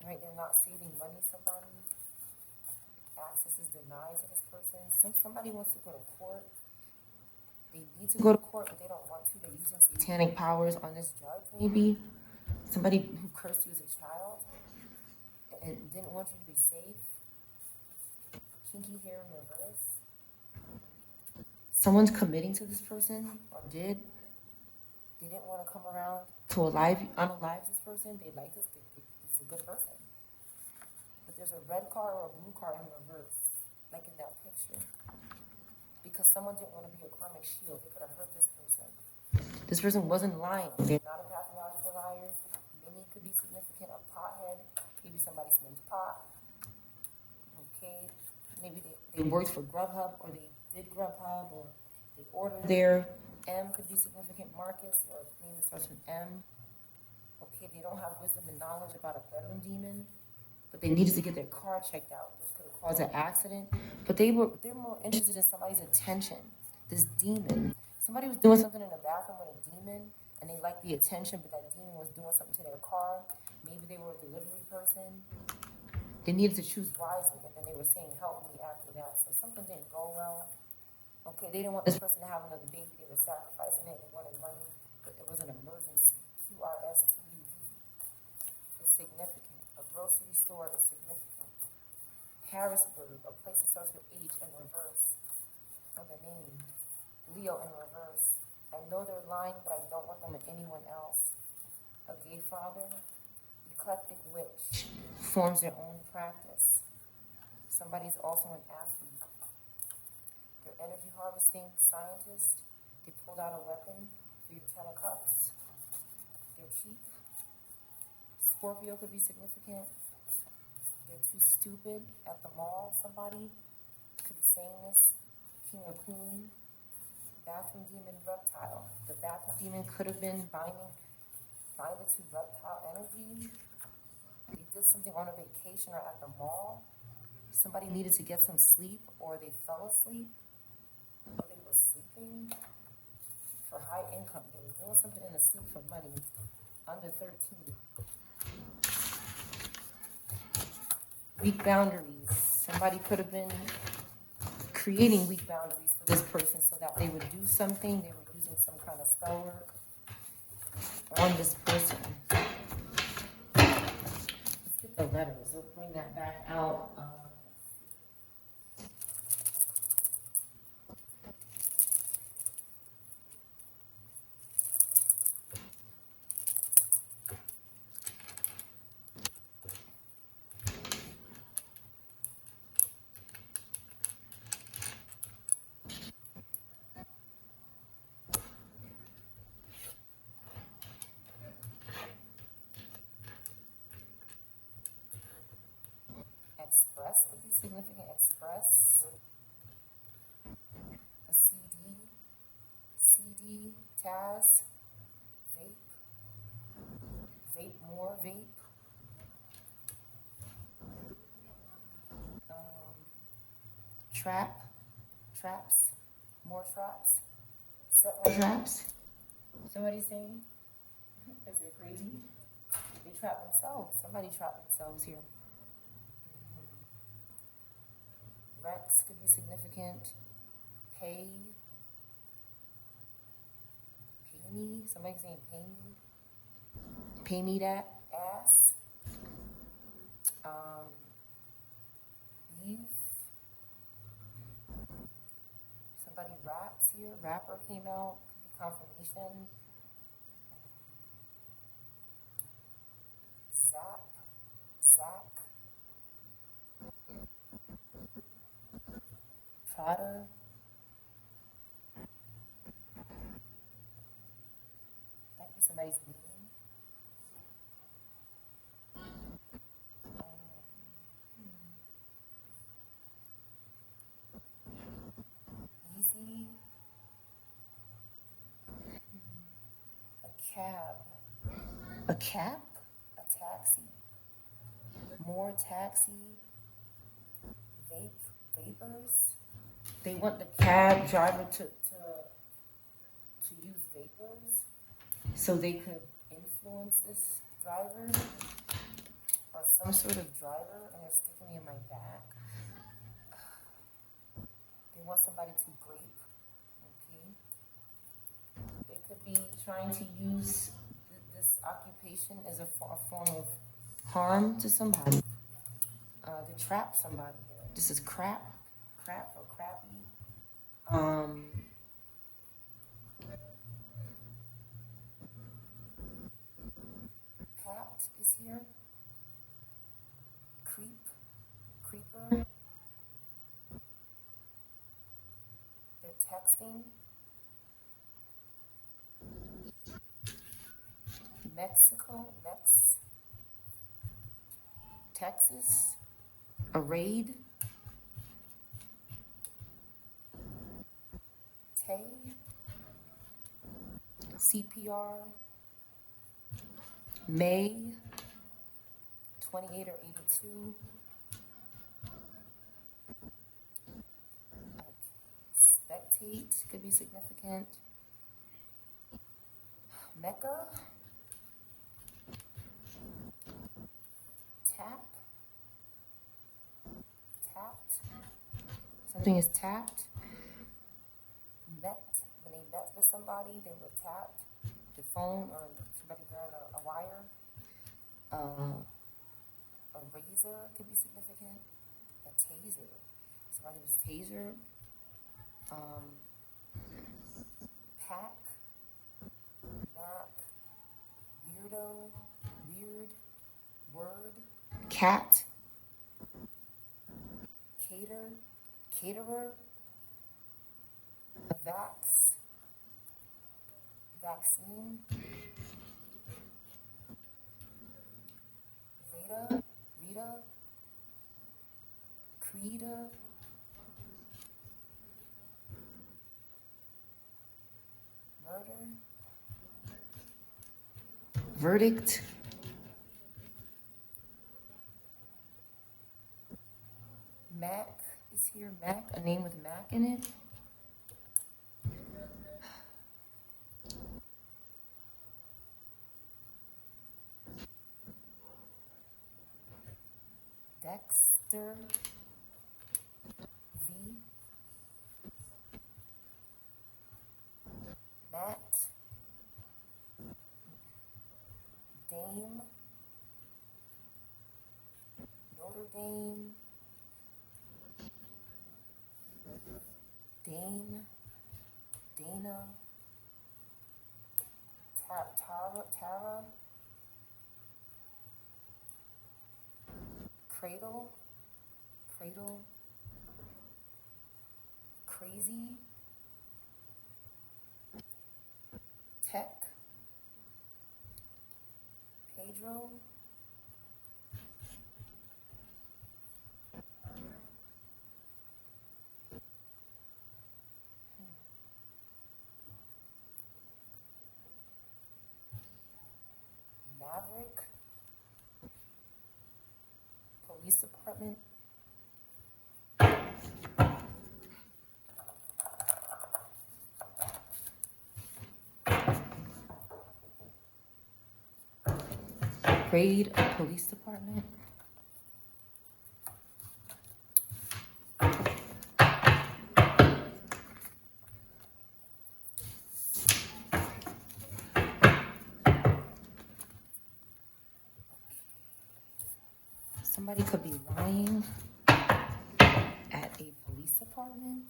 Right? They're not saving money. Somebody. Access is denied to this person. Somebody wants to go to court. They need to go to court, but they don't want to. They're using satanic powers on this judge, maybe. Somebody who cursed you as a child and didn't want you to be safe. Kinky hair in reverse. Someone's committing to this person, or did. They didn't want to come around to unalive this person. They like this. This is a good person. But there's a red car or a blue car in reverse, like in that picture. Because someone didn't want to be a karmic shield. They could have hurt this person. This person wasn't lying. They're not a pathological liar. Many could be significant. A pothead. Maybe somebody smoked pot. Okay. Maybe they worked for Grubhub, or they did Grubhub, or they ordered there. M could be significant. Marcus, or a name that starts with M. Okay, they don't have wisdom and knowledge about a bedroom demon, but they needed to get their car checked out, which could have caused an accident. But they're more interested in somebody's attention. This demon. Somebody was doing something in the bathroom with a demon, and they liked the attention, but that demon was doing something to their car. Maybe they were a delivery person. They needed to choose wisely, and then they were saying, help me after that. So something didn't go well. Okay, they didn't want this person to have another baby. They were sacrificing it. They wanted money, but it was an emergency. QRSTUV is significant. A grocery store is significant. Harrisburg, a place that starts with H in reverse. Or the name. Leo in reverse. I know they're lying, but I don't want them with anyone else. A gay father. Eclectic witch. Forms their own practice. Somebody's also an athlete. They're energy harvesting scientist. They pulled out a weapon for your 10 of cups. They're cheap. Scorpio could be significant. They're too stupid at the mall. Somebody could be saying this. King or queen. Bathroom demon, reptile. The bathroom demon could have been binded to reptile energy. They did something on a vacation or at the mall. Somebody needed to get some sleep, or they fell asleep, or they were sleeping for high income. They were doing something in the sleep for money. Under 13. Weak boundaries. Somebody could have been creating weak boundaries for this person so that they would do something. They were using some kind of spell work on this person. Let's get the letters. We'll bring that back out. Express would be significant. Express. A CD, Taz, vape more, vape. Traps, more traps, set more traps. Somebody saying, is it crazy? They trap themselves. Somebody trapped themselves here. Rex could be significant. Pay me. Somebody's saying pay me. Pay me that ass. Eve. Somebody raps here. Rapper came out. Could be confirmation. Zach. Prada. That could be somebody's name. Easy. A cab. A cap? A taxi. More taxi. Vapors. They want the cab driver to use vapors so they could influence this driver or some sort of driver, and they're sticking me in my back. They want somebody to grape. Okay. They could be trying to use this occupation as a form of harm to somebody. To trap somebody here. This is crap or crappy. Cat is here. Creeper. They're texting. Texas. A raid. CPR, May, 28 or 82. Spectate could be significant. Mecca, tap, tapped. Something is tapped. Met, when they met with somebody, they were tapped. The phone or somebody wearing a wire. A razor could be significant. A taser. Somebody was tasered. Pack. Mac. Weirdo. Weird. Word. Cat. Cater. Caterer. Vax. Vaccine. Veda. Rita. Creda. Murder. Verdict. Mac is here. Mac, a name with Mac in it. Dexter. V. Matt. Dame. Notre Dame. Dane. Dana. Tara. Cradle. Crazy. Tech. Pedro. Maverick. Police department. Raid a police department. Somebody could be lying at a police department.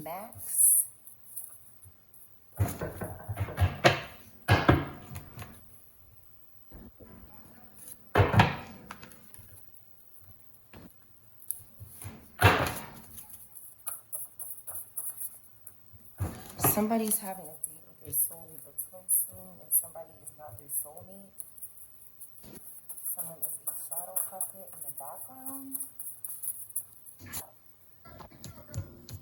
Max. Somebody's having a date with their soulmate or twin soon, and somebody is not their soulmate. Someone is a shadow puppet in the background.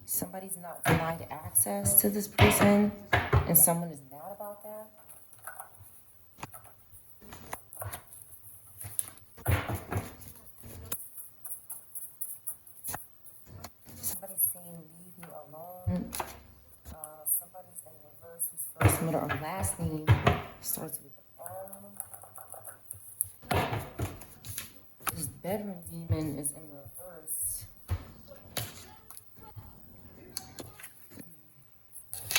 Somebody's not denied access to this person, and someone is mad about that. Somebody's saying, leave me alone. Somebody's in reverse whose first, middle, or last name starts with M. This bedroom demon is in reverse.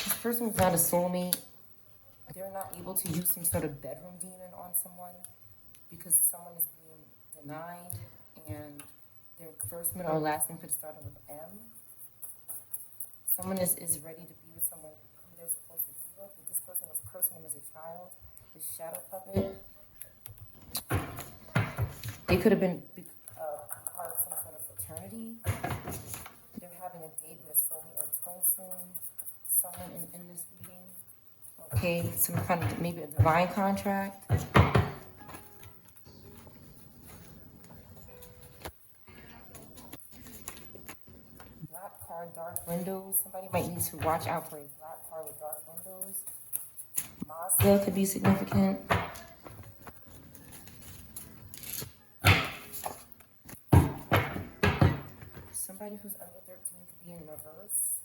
This person is not a soulmate. They're not able to use some sort of bedroom demon on someone because someone is being denied and their first, middle, or last name could start with M. Someone is ready to be with someone who they're supposed to be with, but this person was cursing them as a child. This shadow puppet. They could have been part of some sort of fraternity. They're having a date with a soulmate or twin soon. Someone in this reading. Okay, some kind of, maybe a divine contract. Black car, dark windows. Somebody might need to watch out for a black car with dark windows. Mazda could be significant. Somebody who's under 13 could be in reverse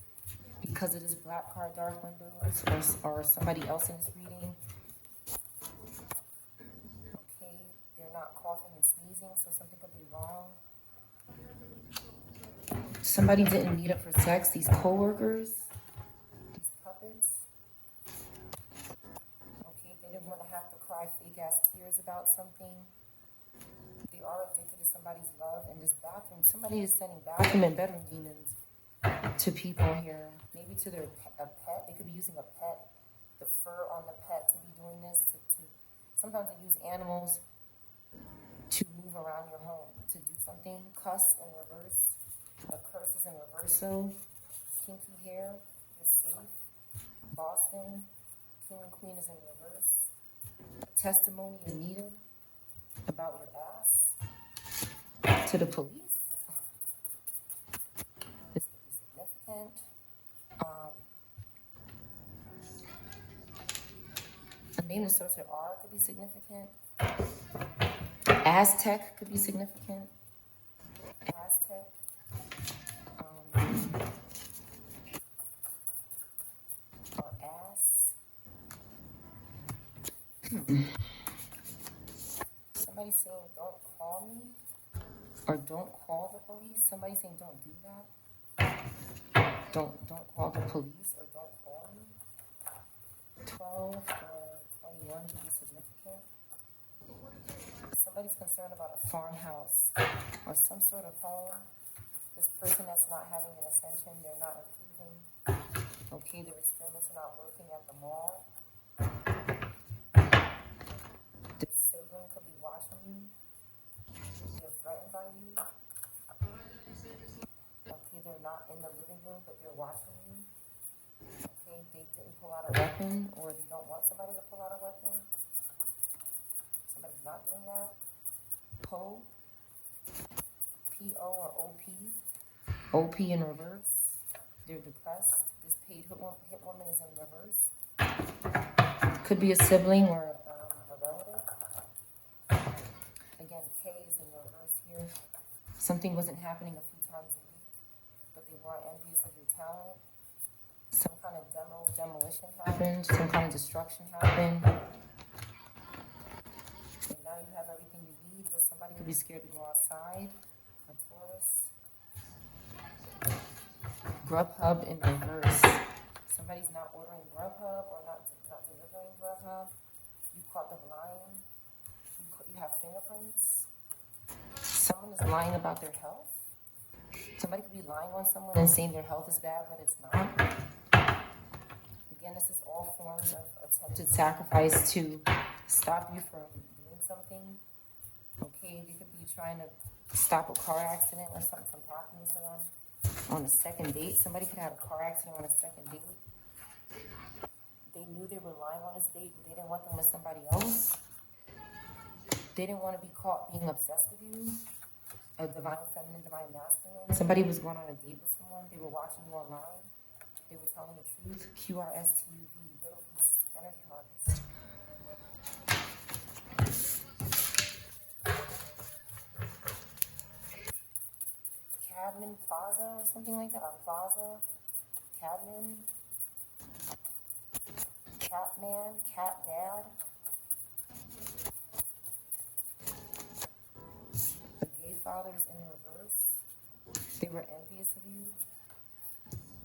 because of this black card, dark window, or somebody else in this reading. Okay, they're not coughing and sneezing, so something could be wrong. Somebody didn't meet up for sex. These co-workers, these puppets. Okay, they didn't want to have to cry fake ass tears about something. They are addicted to somebody's love. In this bathroom, somebody is sending bathroom and bedroom demons to people here. Maybe to a pet. They could be using a pet, the fur on the pet to be doing this. Sometimes they use animals to move around your home, to do something. Cuss in reverse. A curse is in reversal. Kinky hair is safe. Boston, king and queen is in reverse. A testimony is needed about your ass to the police. This could be significant. A name that starts with R could be significant. Aztec could be significant. Aztec. Or ass. Somebody saying don't call me. Or don't call the police. Somebody saying don't do that. Don't call the police or don't call me. 12 or 21 could be significant. Somebody's concerned about a farmhouse or some sort of home. This person that's not having an ascension, they're not improving. Okay, their experiments are not working at the mall. Their sibling could be watching you. They're threatened by you. Okay, they're not in the living room, but they're watching you. Okay, they didn't pull out a weapon, or they don't want somebody to pull out a weapon. Somebody's not doing that. P-O or O-P. O-P in reverse. They're depressed. This paid hit woman is in reverse. Could be a sibling or a relative. Again, K is in reverse here. Something wasn't happening a few times a week, but they weren't envious of your talent. Some kind of demolition happened. Some kind of destruction happened. And now you have everything you need, but somebody could be scared to go outside. A Taurus. Grubhub in reverse. Somebody's not ordering Grubhub or not delivering Grubhub. You caught them lying. You have fingerprints. Someone is lying about their health. Somebody could be lying on someone and saying their health is bad, but it's not. Again, this is all forms of attempted sacrifice to stop you from doing something. Okay, they could be trying to stop a car accident or something from happening to them. On a second date, somebody could have a car accident on a second date. They knew they were lying on this date, but they didn't want them with somebody else. They didn't want to be caught being obsessed with you. A divine feminine, divine masculine. Somebody was going on a date with someone. They were watching you online. They were telling the truth. QRSTUV, Middle East, Energy Harvest. Cadman Plaza or something like that. Plaza. Cadman. Catman. Cat Dad. The gay father is in reverse. They were envious of you.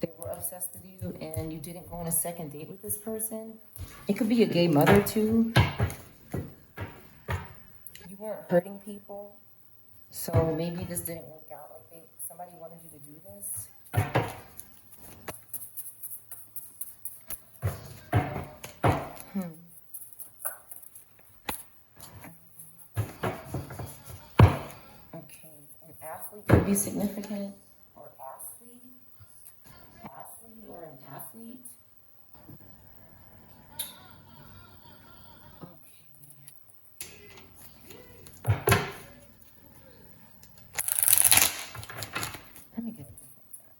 They were obsessed with you, and you didn't go on a second date with this person. It could be a gay mother too. You weren't hurting people, so maybe this didn't work out. Like somebody wanted you to do this. Okay, an athlete could be significant, or athlete. Athlete or an athlete. Okay. Let me get a different deck.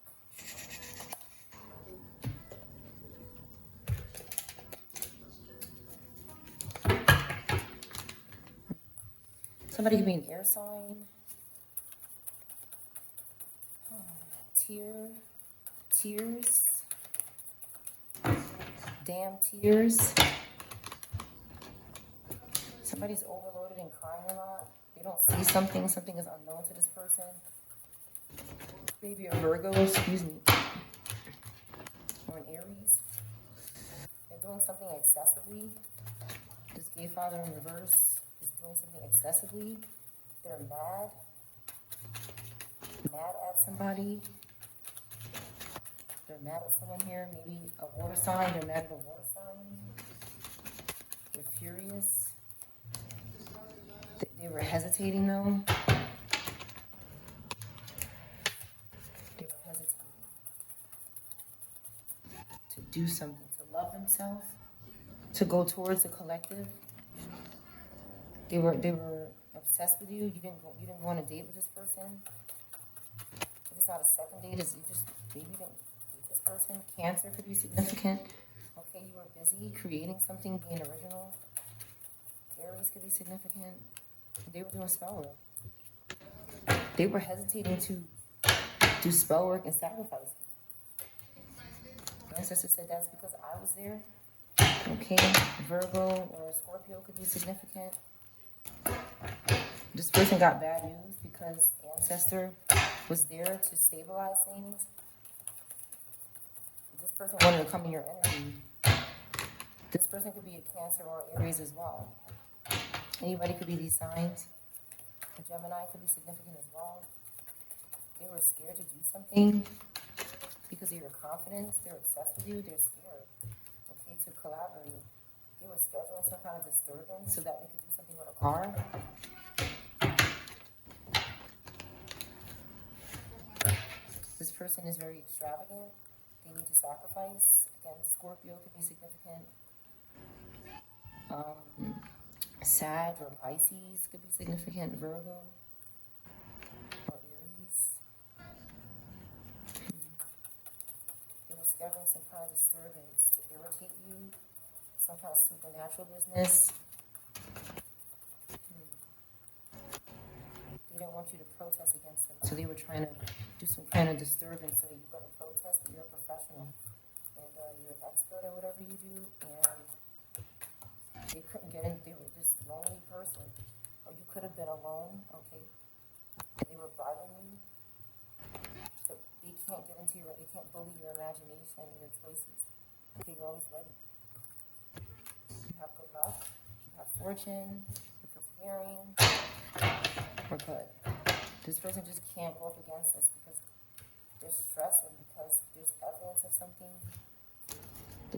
Somebody could be an air sign. Tears, damn tears. Somebody's overloaded and crying a lot. They don't see something is unknown to this person. Maybe a Virgo, excuse me, or an Aries. They're doing something excessively. This gay father in reverse is doing something excessively. They're mad at somebody. They're mad at someone here, maybe a water sign. They're mad at a water sign. They're furious. They were hesitating though. They were hesitating to do something, to love themselves, to go towards the collective. They were obsessed with you. You didn't go on a date with this person. If it's not a second date, it's just maybe you didn't date this person. Cancer could be significant. Okay, you were busy creating something, being original. Aries could be significant. They were doing spell work. They were hesitating to do spell work and sacrifice. The ancestor said that's because I was there. Okay, Virgo or Scorpio could be significant. This person got bad news because ancestor was there to stabilize things. This person wanted to come in your energy. This person could be a Cancer or Aries as well. Anybody could be these signs. A Gemini could be significant as well. They were scared to do something because of your confidence. They're obsessed with you. They're scared. Okay, to collaborate. They were scheduling some kind of disturbance so that they could do something with a car. This person is very extravagant. They need to sacrifice. Again, Scorpio could be significant. Sag or Pisces could be significant. Virgo or Aries. They were scheduling some kind of disturbance to irritate you. Some kind of supernatural business. They didn't want you to protest against them, so they were trying to do some kind of disturbance so that you wouldn't protest, but you're a professional. And you're an expert at whatever you do, and they couldn't get in. They were this lonely person, or you could have been alone. Okay, they were bribing you, so they can't get into your. They can't bully your imagination and your choices. Okay, you're always ready. You have good luck. You have fortune. You're persevering. We're good. This person just can't go up against us because they're stressing because there's evidence of something.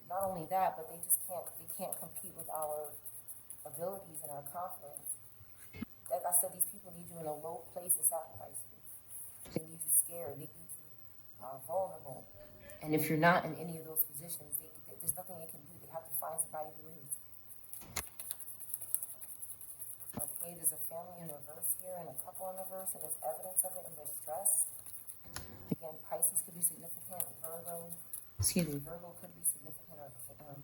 Not only that, but they can't compete with our abilities and our confidence. Like I said, these people need you in a low place to sacrifice you. They need you scared. They need you vulnerable. And if you're not in any of those positions, there's nothing they can do. They have to find somebody who is. Okay, there's a family in reverse here and a couple in reverse, and there's evidence of it, and there's stress. Again, Pisces could be significant. Virgo could be significant, or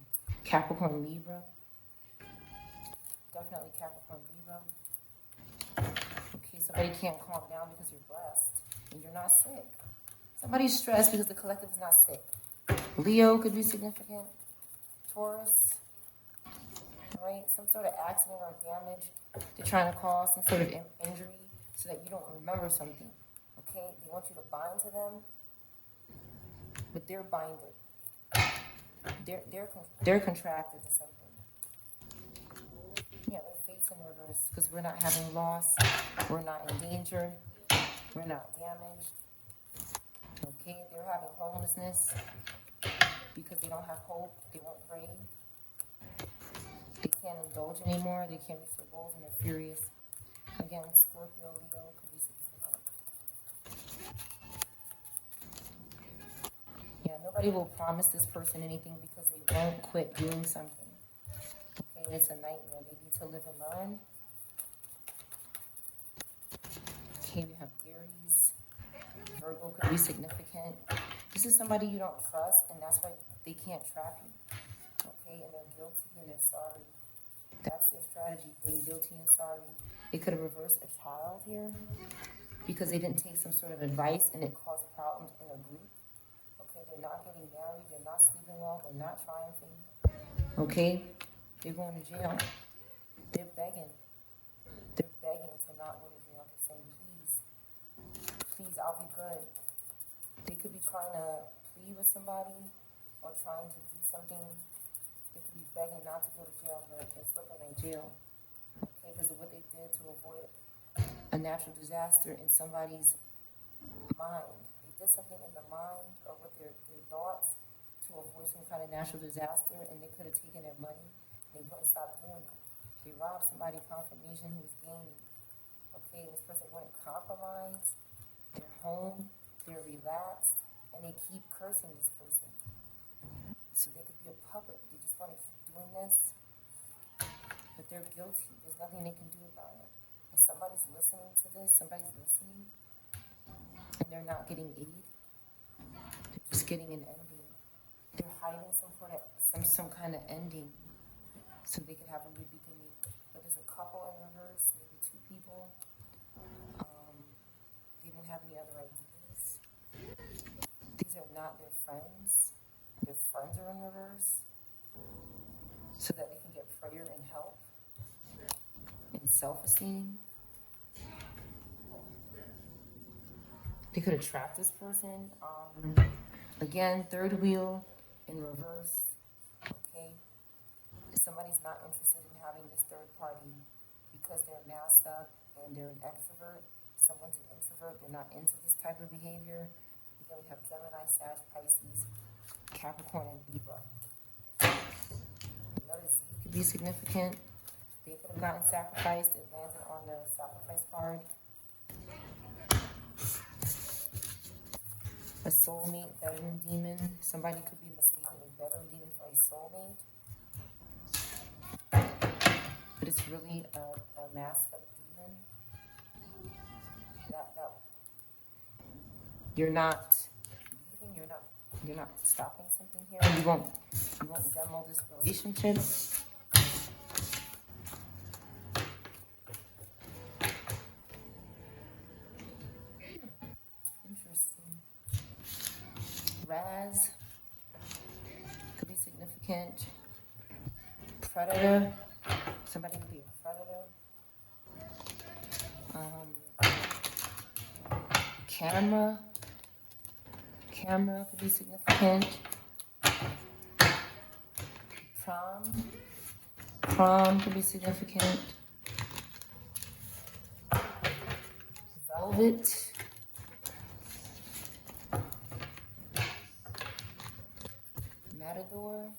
Capricorn, Libra. Definitely Capricorn, Libra. Okay, somebody can't calm down because you're blessed and you're not sick. Somebody's stressed because the collective is not sick. Leo could be significant. Taurus. Right? Some sort of accident or damage. They're trying to cause some sort of injury so that you don't remember something. Okay? They want you to bind to them, but they're binded. They're contracted to something. Yeah, their fate's in reverse because we're not having loss. We're not in danger. We're not damaged. Okay? They're having homelessness because they don't have hope. They won't pray. They can't indulge anymore. They can't reach their goals, and they're furious. Again, Scorpio, Leo could be significant. Yeah, nobody will promise this person anything because they won't quit doing something. Okay, and it's a nightmare. They need to live and learn. Okay, we have Aries. Virgo could be significant. This is somebody you don't trust, and that's why they can't trap you. Okay, and they're guilty and they're sorry. That's their strategy, being guilty and sorry. They could have reversed a child here. because they didn't take some sort of advice and it caused problems in a group. Okay, they're not getting married, they're not sleeping well, they're not triumphing. Okay, they're going to jail. They're begging. They're begging to not go to jail. They're saying, please, I'll be good. They could be trying to plead with somebody or trying to do something. They could be begging not to go to jail, but it's looking like jail. Okay, because of what they did to avoid a natural disaster in somebody's mind. They did something in the mind or with their thoughts to avoid some kind of natural disaster, and they could have taken their money. They wouldn't stop doing it. They robbed somebody confirmation who was gaining. Okay, and this person wouldn't compromise. They're home, they're relaxed, and they keep cursing this person. So they could be a puppet. They just want to keep doing this, but they're guilty. There's nothing they can do about it. And somebody's listening to this, somebody's listening, and they're not getting aid. They're just getting an ending. They're hiding some kind of ending so they could have a new beginning. But there's a couple in reverse, maybe two people. They don't have any other ideas. These are not their friends. Their friends are in reverse so that they can get prayer and help and self-esteem. They could have trapped this person. Again, third wheel in reverse. Okay, somebody's not interested in having this third party because they're masked up and they're an extrovert. Someone's an introvert. They're not into this type of behavior. Again, we have Gemini, Sag, Pisces, Capricorn, and Libra. The letter Z could be significant. They could have gotten sacrificed. It landed on the sacrifice card. A soulmate, bedroom demon. Somebody could be mistaken a bedroom demon for a soulmate. But it's really a masked up demon. That you're not leaving, you're not stopping something here. You won't demo this relationship. Interesting. Raz could be significant. Predator. Somebody could be a predator. Camera could be significant. Prom could be significant. Velvet. Matador.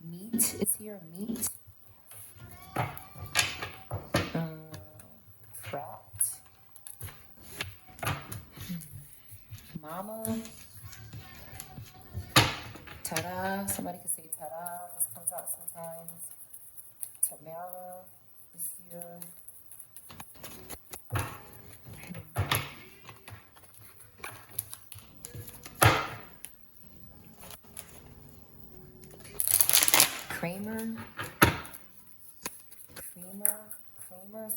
Meat is here, meat. Prat. Mama. Ta-da. Somebody could say ta-da. This comes out sometimes. Tamara is here. Kramer.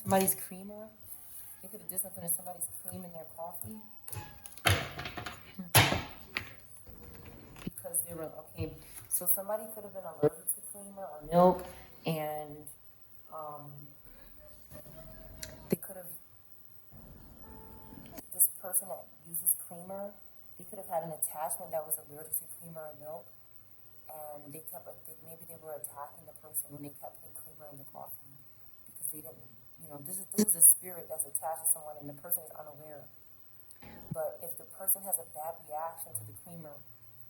Somebody's creamer. They could have did something to somebody's cream in their coffee. Because they were, okay, so somebody could have been allergic to creamer or milk, and they could have, this person that uses creamer, they could have had an attachment that was allergic to creamer or milk, and they kept, maybe they were attacking the person when they kept putting creamer in the coffee, because they didn't, this is a spirit that's attached to someone, and the person is unaware. But if the person has a bad reaction to the creamer,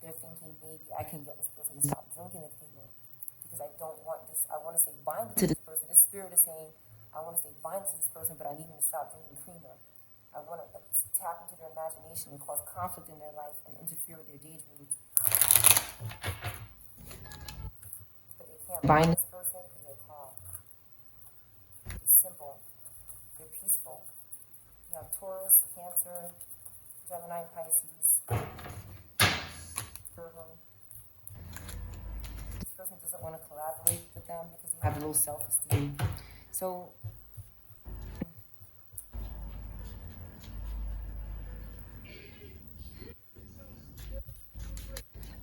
they're thinking maybe I can get this person to stop drinking the creamer because I don't want this. I want to stay binded to this person. This spirit is saying, I want to stay binded to this person, but I need him to stop drinking creamer. I want to tap into their imagination and cause conflict in their life and interfere with their daydreams. But they can't bind this person because they're calm. They're simple. They're peaceful. You have Taurus, Cancer, Gemini, Pisces, Virgo. This person doesn't want to collaborate with them because they have low self-esteem. So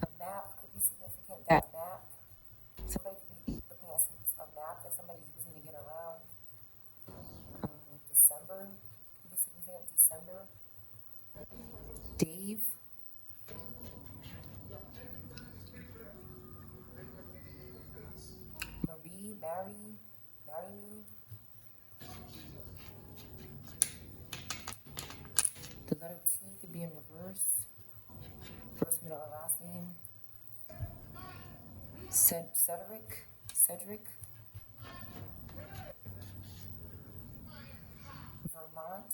a map could be significant. That map, somebody could be looking at a map that somebody's using to get around. December could be significant. December. Dave. Marie, marry me. The letter T could be in reverse. First, middle, or last name. Cedric. Vermont.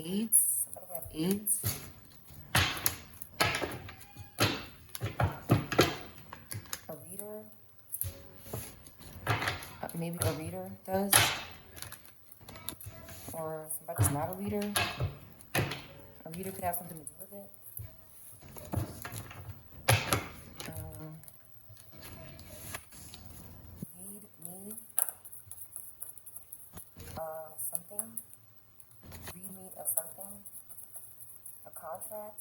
AIDS. Somebody have AIDS. A reader. Maybe a reader does. Or somebody's not a reader. A reader could have something to do with it. Read me something. Read me of something. A contract.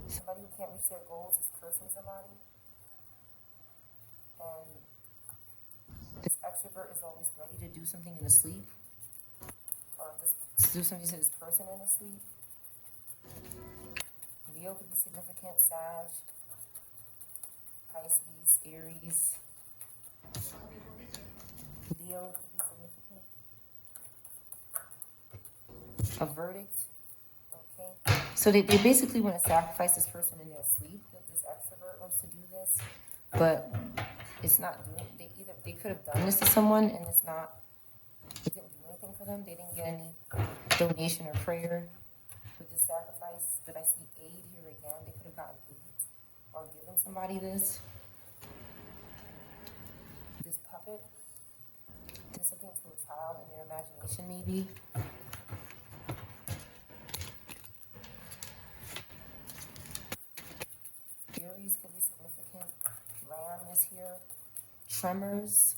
Somebody who can't reach their goals is cursing somebody. And this extrovert is always ready to do something in his sleep. Or just do something to this person in his sleep. Leo could be significant. Sag. Pisces. Aries. Leo could be significant. A verdict. Okay. So they basically want to sacrifice this person in their sleep. This extrovert wants to do this, but it's not doing. They could have done this to someone, and it didn't do anything for them. They didn't get any donation or prayer with the sacrifice. But I see aid here again. They could have gotten aid or given somebody this. This puppet did something to a child in their imagination, maybe. Aries could be significant. Lamb is here. Tremors.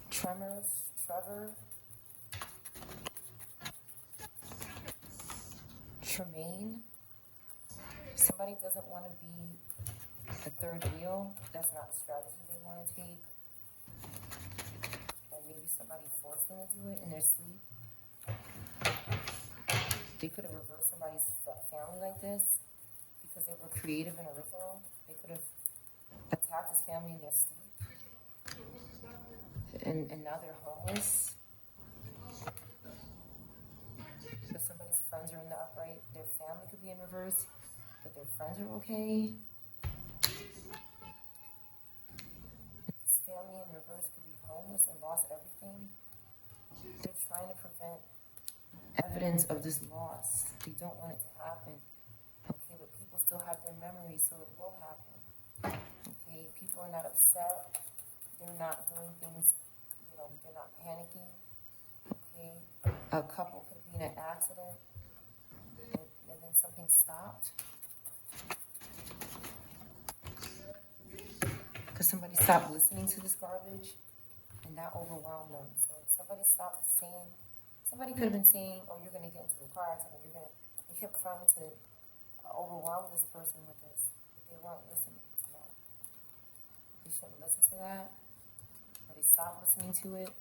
Trevor. Tremaine. Somebody doesn't want to be a third wheel. That's not a strategy they want to take. And maybe somebody forced them to do it in their sleep. They could have reversed somebody's family like this because they were creative and original. They could have attacked his family in their sleep. And now they're homeless. But somebody's friends are in the upright. Their family could be in reverse, but their friends are okay. This family in reverse could be homeless and lost everything. They're trying to prevent evidence of this loss. They don't want it to happen. Okay, but people still have their memories, so it will happen. Okay, people are not upset. They're not doing things, they're not panicking. Okay, a couple could be in an accident and then something stopped. Because somebody stopped listening to this garbage and that overwhelmed them. So somebody stopped saying, somebody could have been saying, oh, you're going to get into a car accident. They kept trying to overwhelm this person with this, but they weren't listening to that. They shouldn't listen to that, or they stopped listening to it,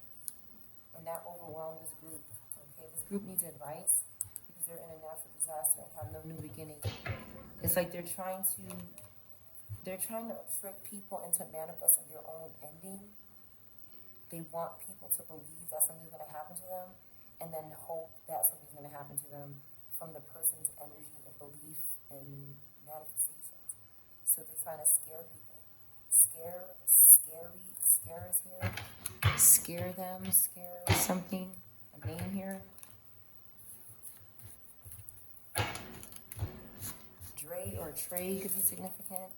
and that overwhelmed this group. Okay, this group needs advice because they're in a natural disaster and have no new beginning. It's like they're trying to trick people into manifesting their own ending. They want people to believe that something's going to happen to them, and then hope that something's going to happen to them from the person's energy and belief and manifestations. So they're trying to scare people. Scare is here. Scare them, scare something, a name here. Dre or Trey could be significant.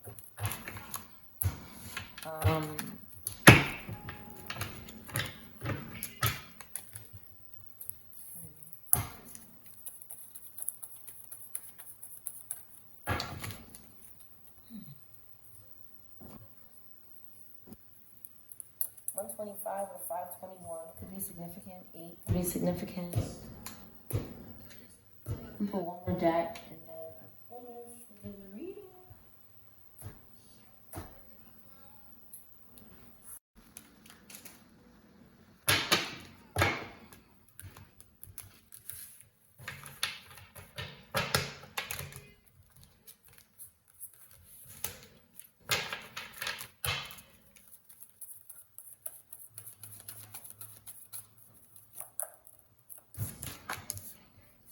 125 or 521 could be significant. 8 could be significant. Pull one more deck and then I'm finished with the reading.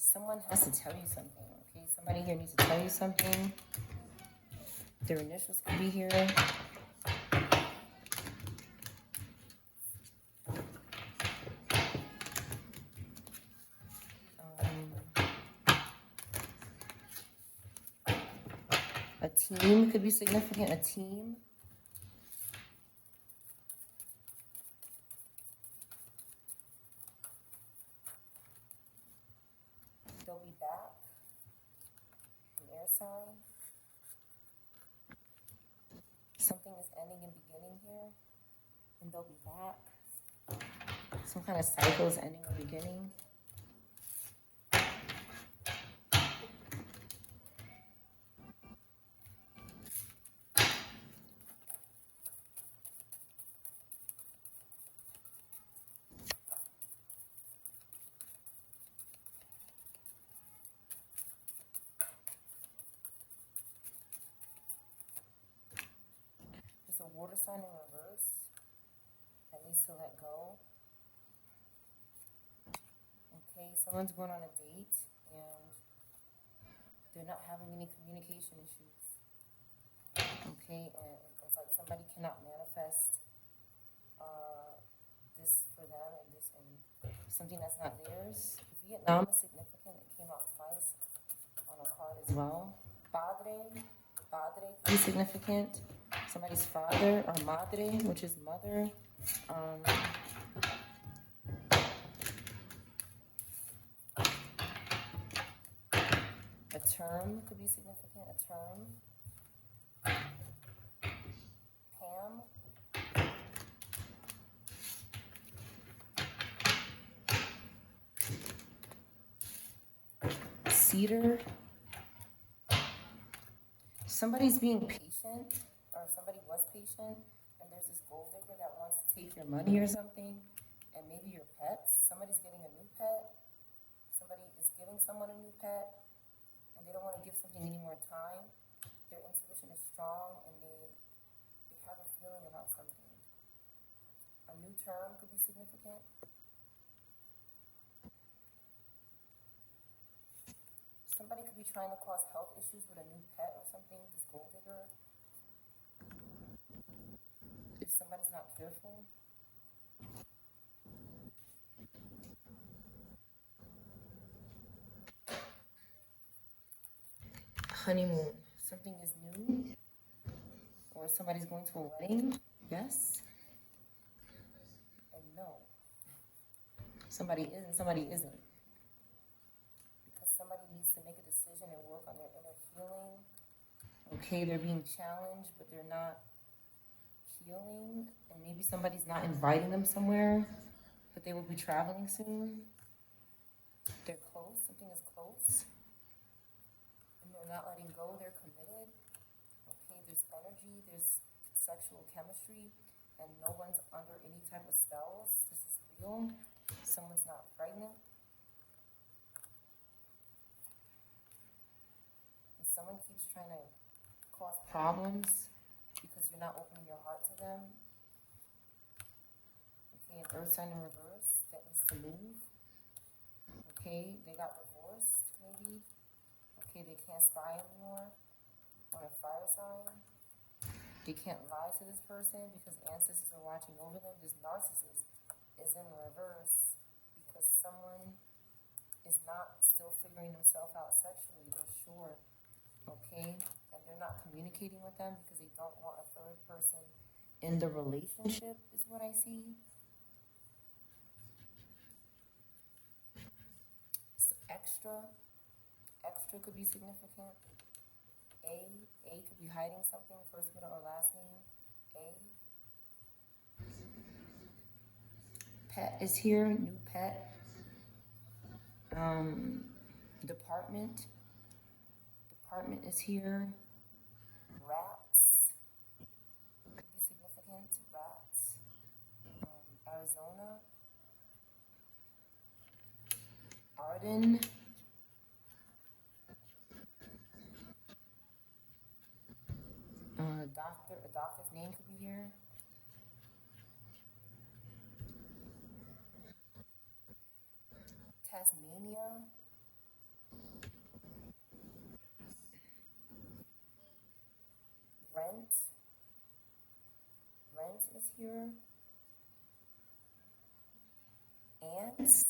Someone has to tell you something, okay? Somebody here needs to tell you something. Their initials could be here. A team could be significant, a team. They'll be back. An air sign. Something is ending and beginning here, and they'll be back. Some kind of cycle is ending and beginning. There's a water sign in reverse that needs to let go. Okay, someone's going on a date and they're not having any communication issues. Okay, and it's like somebody cannot manifest this for them and this and something that's not theirs. Vietnam is significant. It came out twice on a card as well. Padre could be significant. Somebody's father or madre, which is mother. A term could be significant. A term. Pam. Cedar. Somebody's being patient, or somebody was patient, and there's this gold digger that wants to take your money or something, and maybe your pets. Somebody's getting a new pet. Somebody is giving someone a new pet, and they don't want to give something any more time. Their intuition is strong, and they have a feeling about something. A new term could be significant. Somebody could be trying to cause health issues with a new pet or something, this gold digger. If somebody's not careful. Honeymoon. Something is new. Or somebody's going to a wedding. Yes. And no. Somebody is and somebody isn't. Somebody needs to make a decision and work on their inner healing. Okay, they're being challenged, but they're not healing. And maybe somebody's not inviting them somewhere, but they will be traveling soon. They're close, something is close. And they're not letting go, they're committed. Okay, there's energy, there's sexual chemistry, and no one's under any type of spells. This is real. Someone's not pregnant. Someone keeps trying to cause problems because you're not opening your heart to them. Okay, an earth sign in reverse that needs to move. Okay, they got divorced, maybe. Okay, they can't spy anymore. On a fire sign. They can't lie to this person because ancestors are watching over them. This narcissist is in reverse because someone is not still figuring themselves out sexually. They're sure. Okay, and they're not communicating with them because they don't want a third person in the relationship, is what I see. So extra could be significant. A could be hiding something, first, middle, or last name. A. Pet is here, new pet. Department is here. Rats could be significant. Rats. Arizona. Arden. A doctor's name could be here. Tasmania. Rent is here. Ants.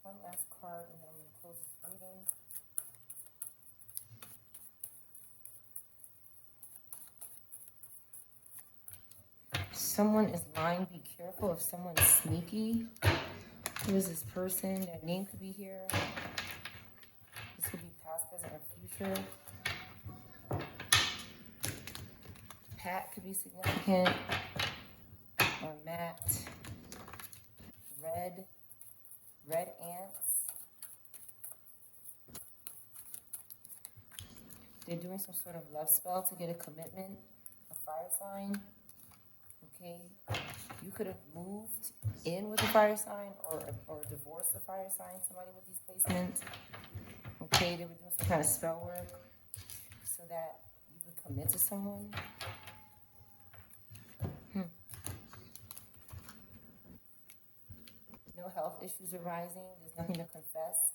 One last card and then I'm going to close this reading. Someone is lying. Be careful if someone's sneaky. Who is this person? Their name could be here. This could be past, present, or future. Pat could be significant. Or Matt. Red ants. They're doing some sort of love spell to get a commitment. A fire sign. Okay, you could have moved in with a fire sign or divorced a fire sign, somebody with these placements. Okay, they were doing some kind of spell work so that you would commit to someone. No health issues arising. There's nothing to confess.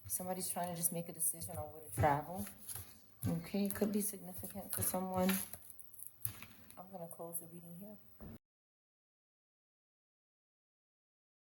Somebody's trying to just make a decision on where to travel. Okay, it could be significant for someone. I'm going to close the reading here.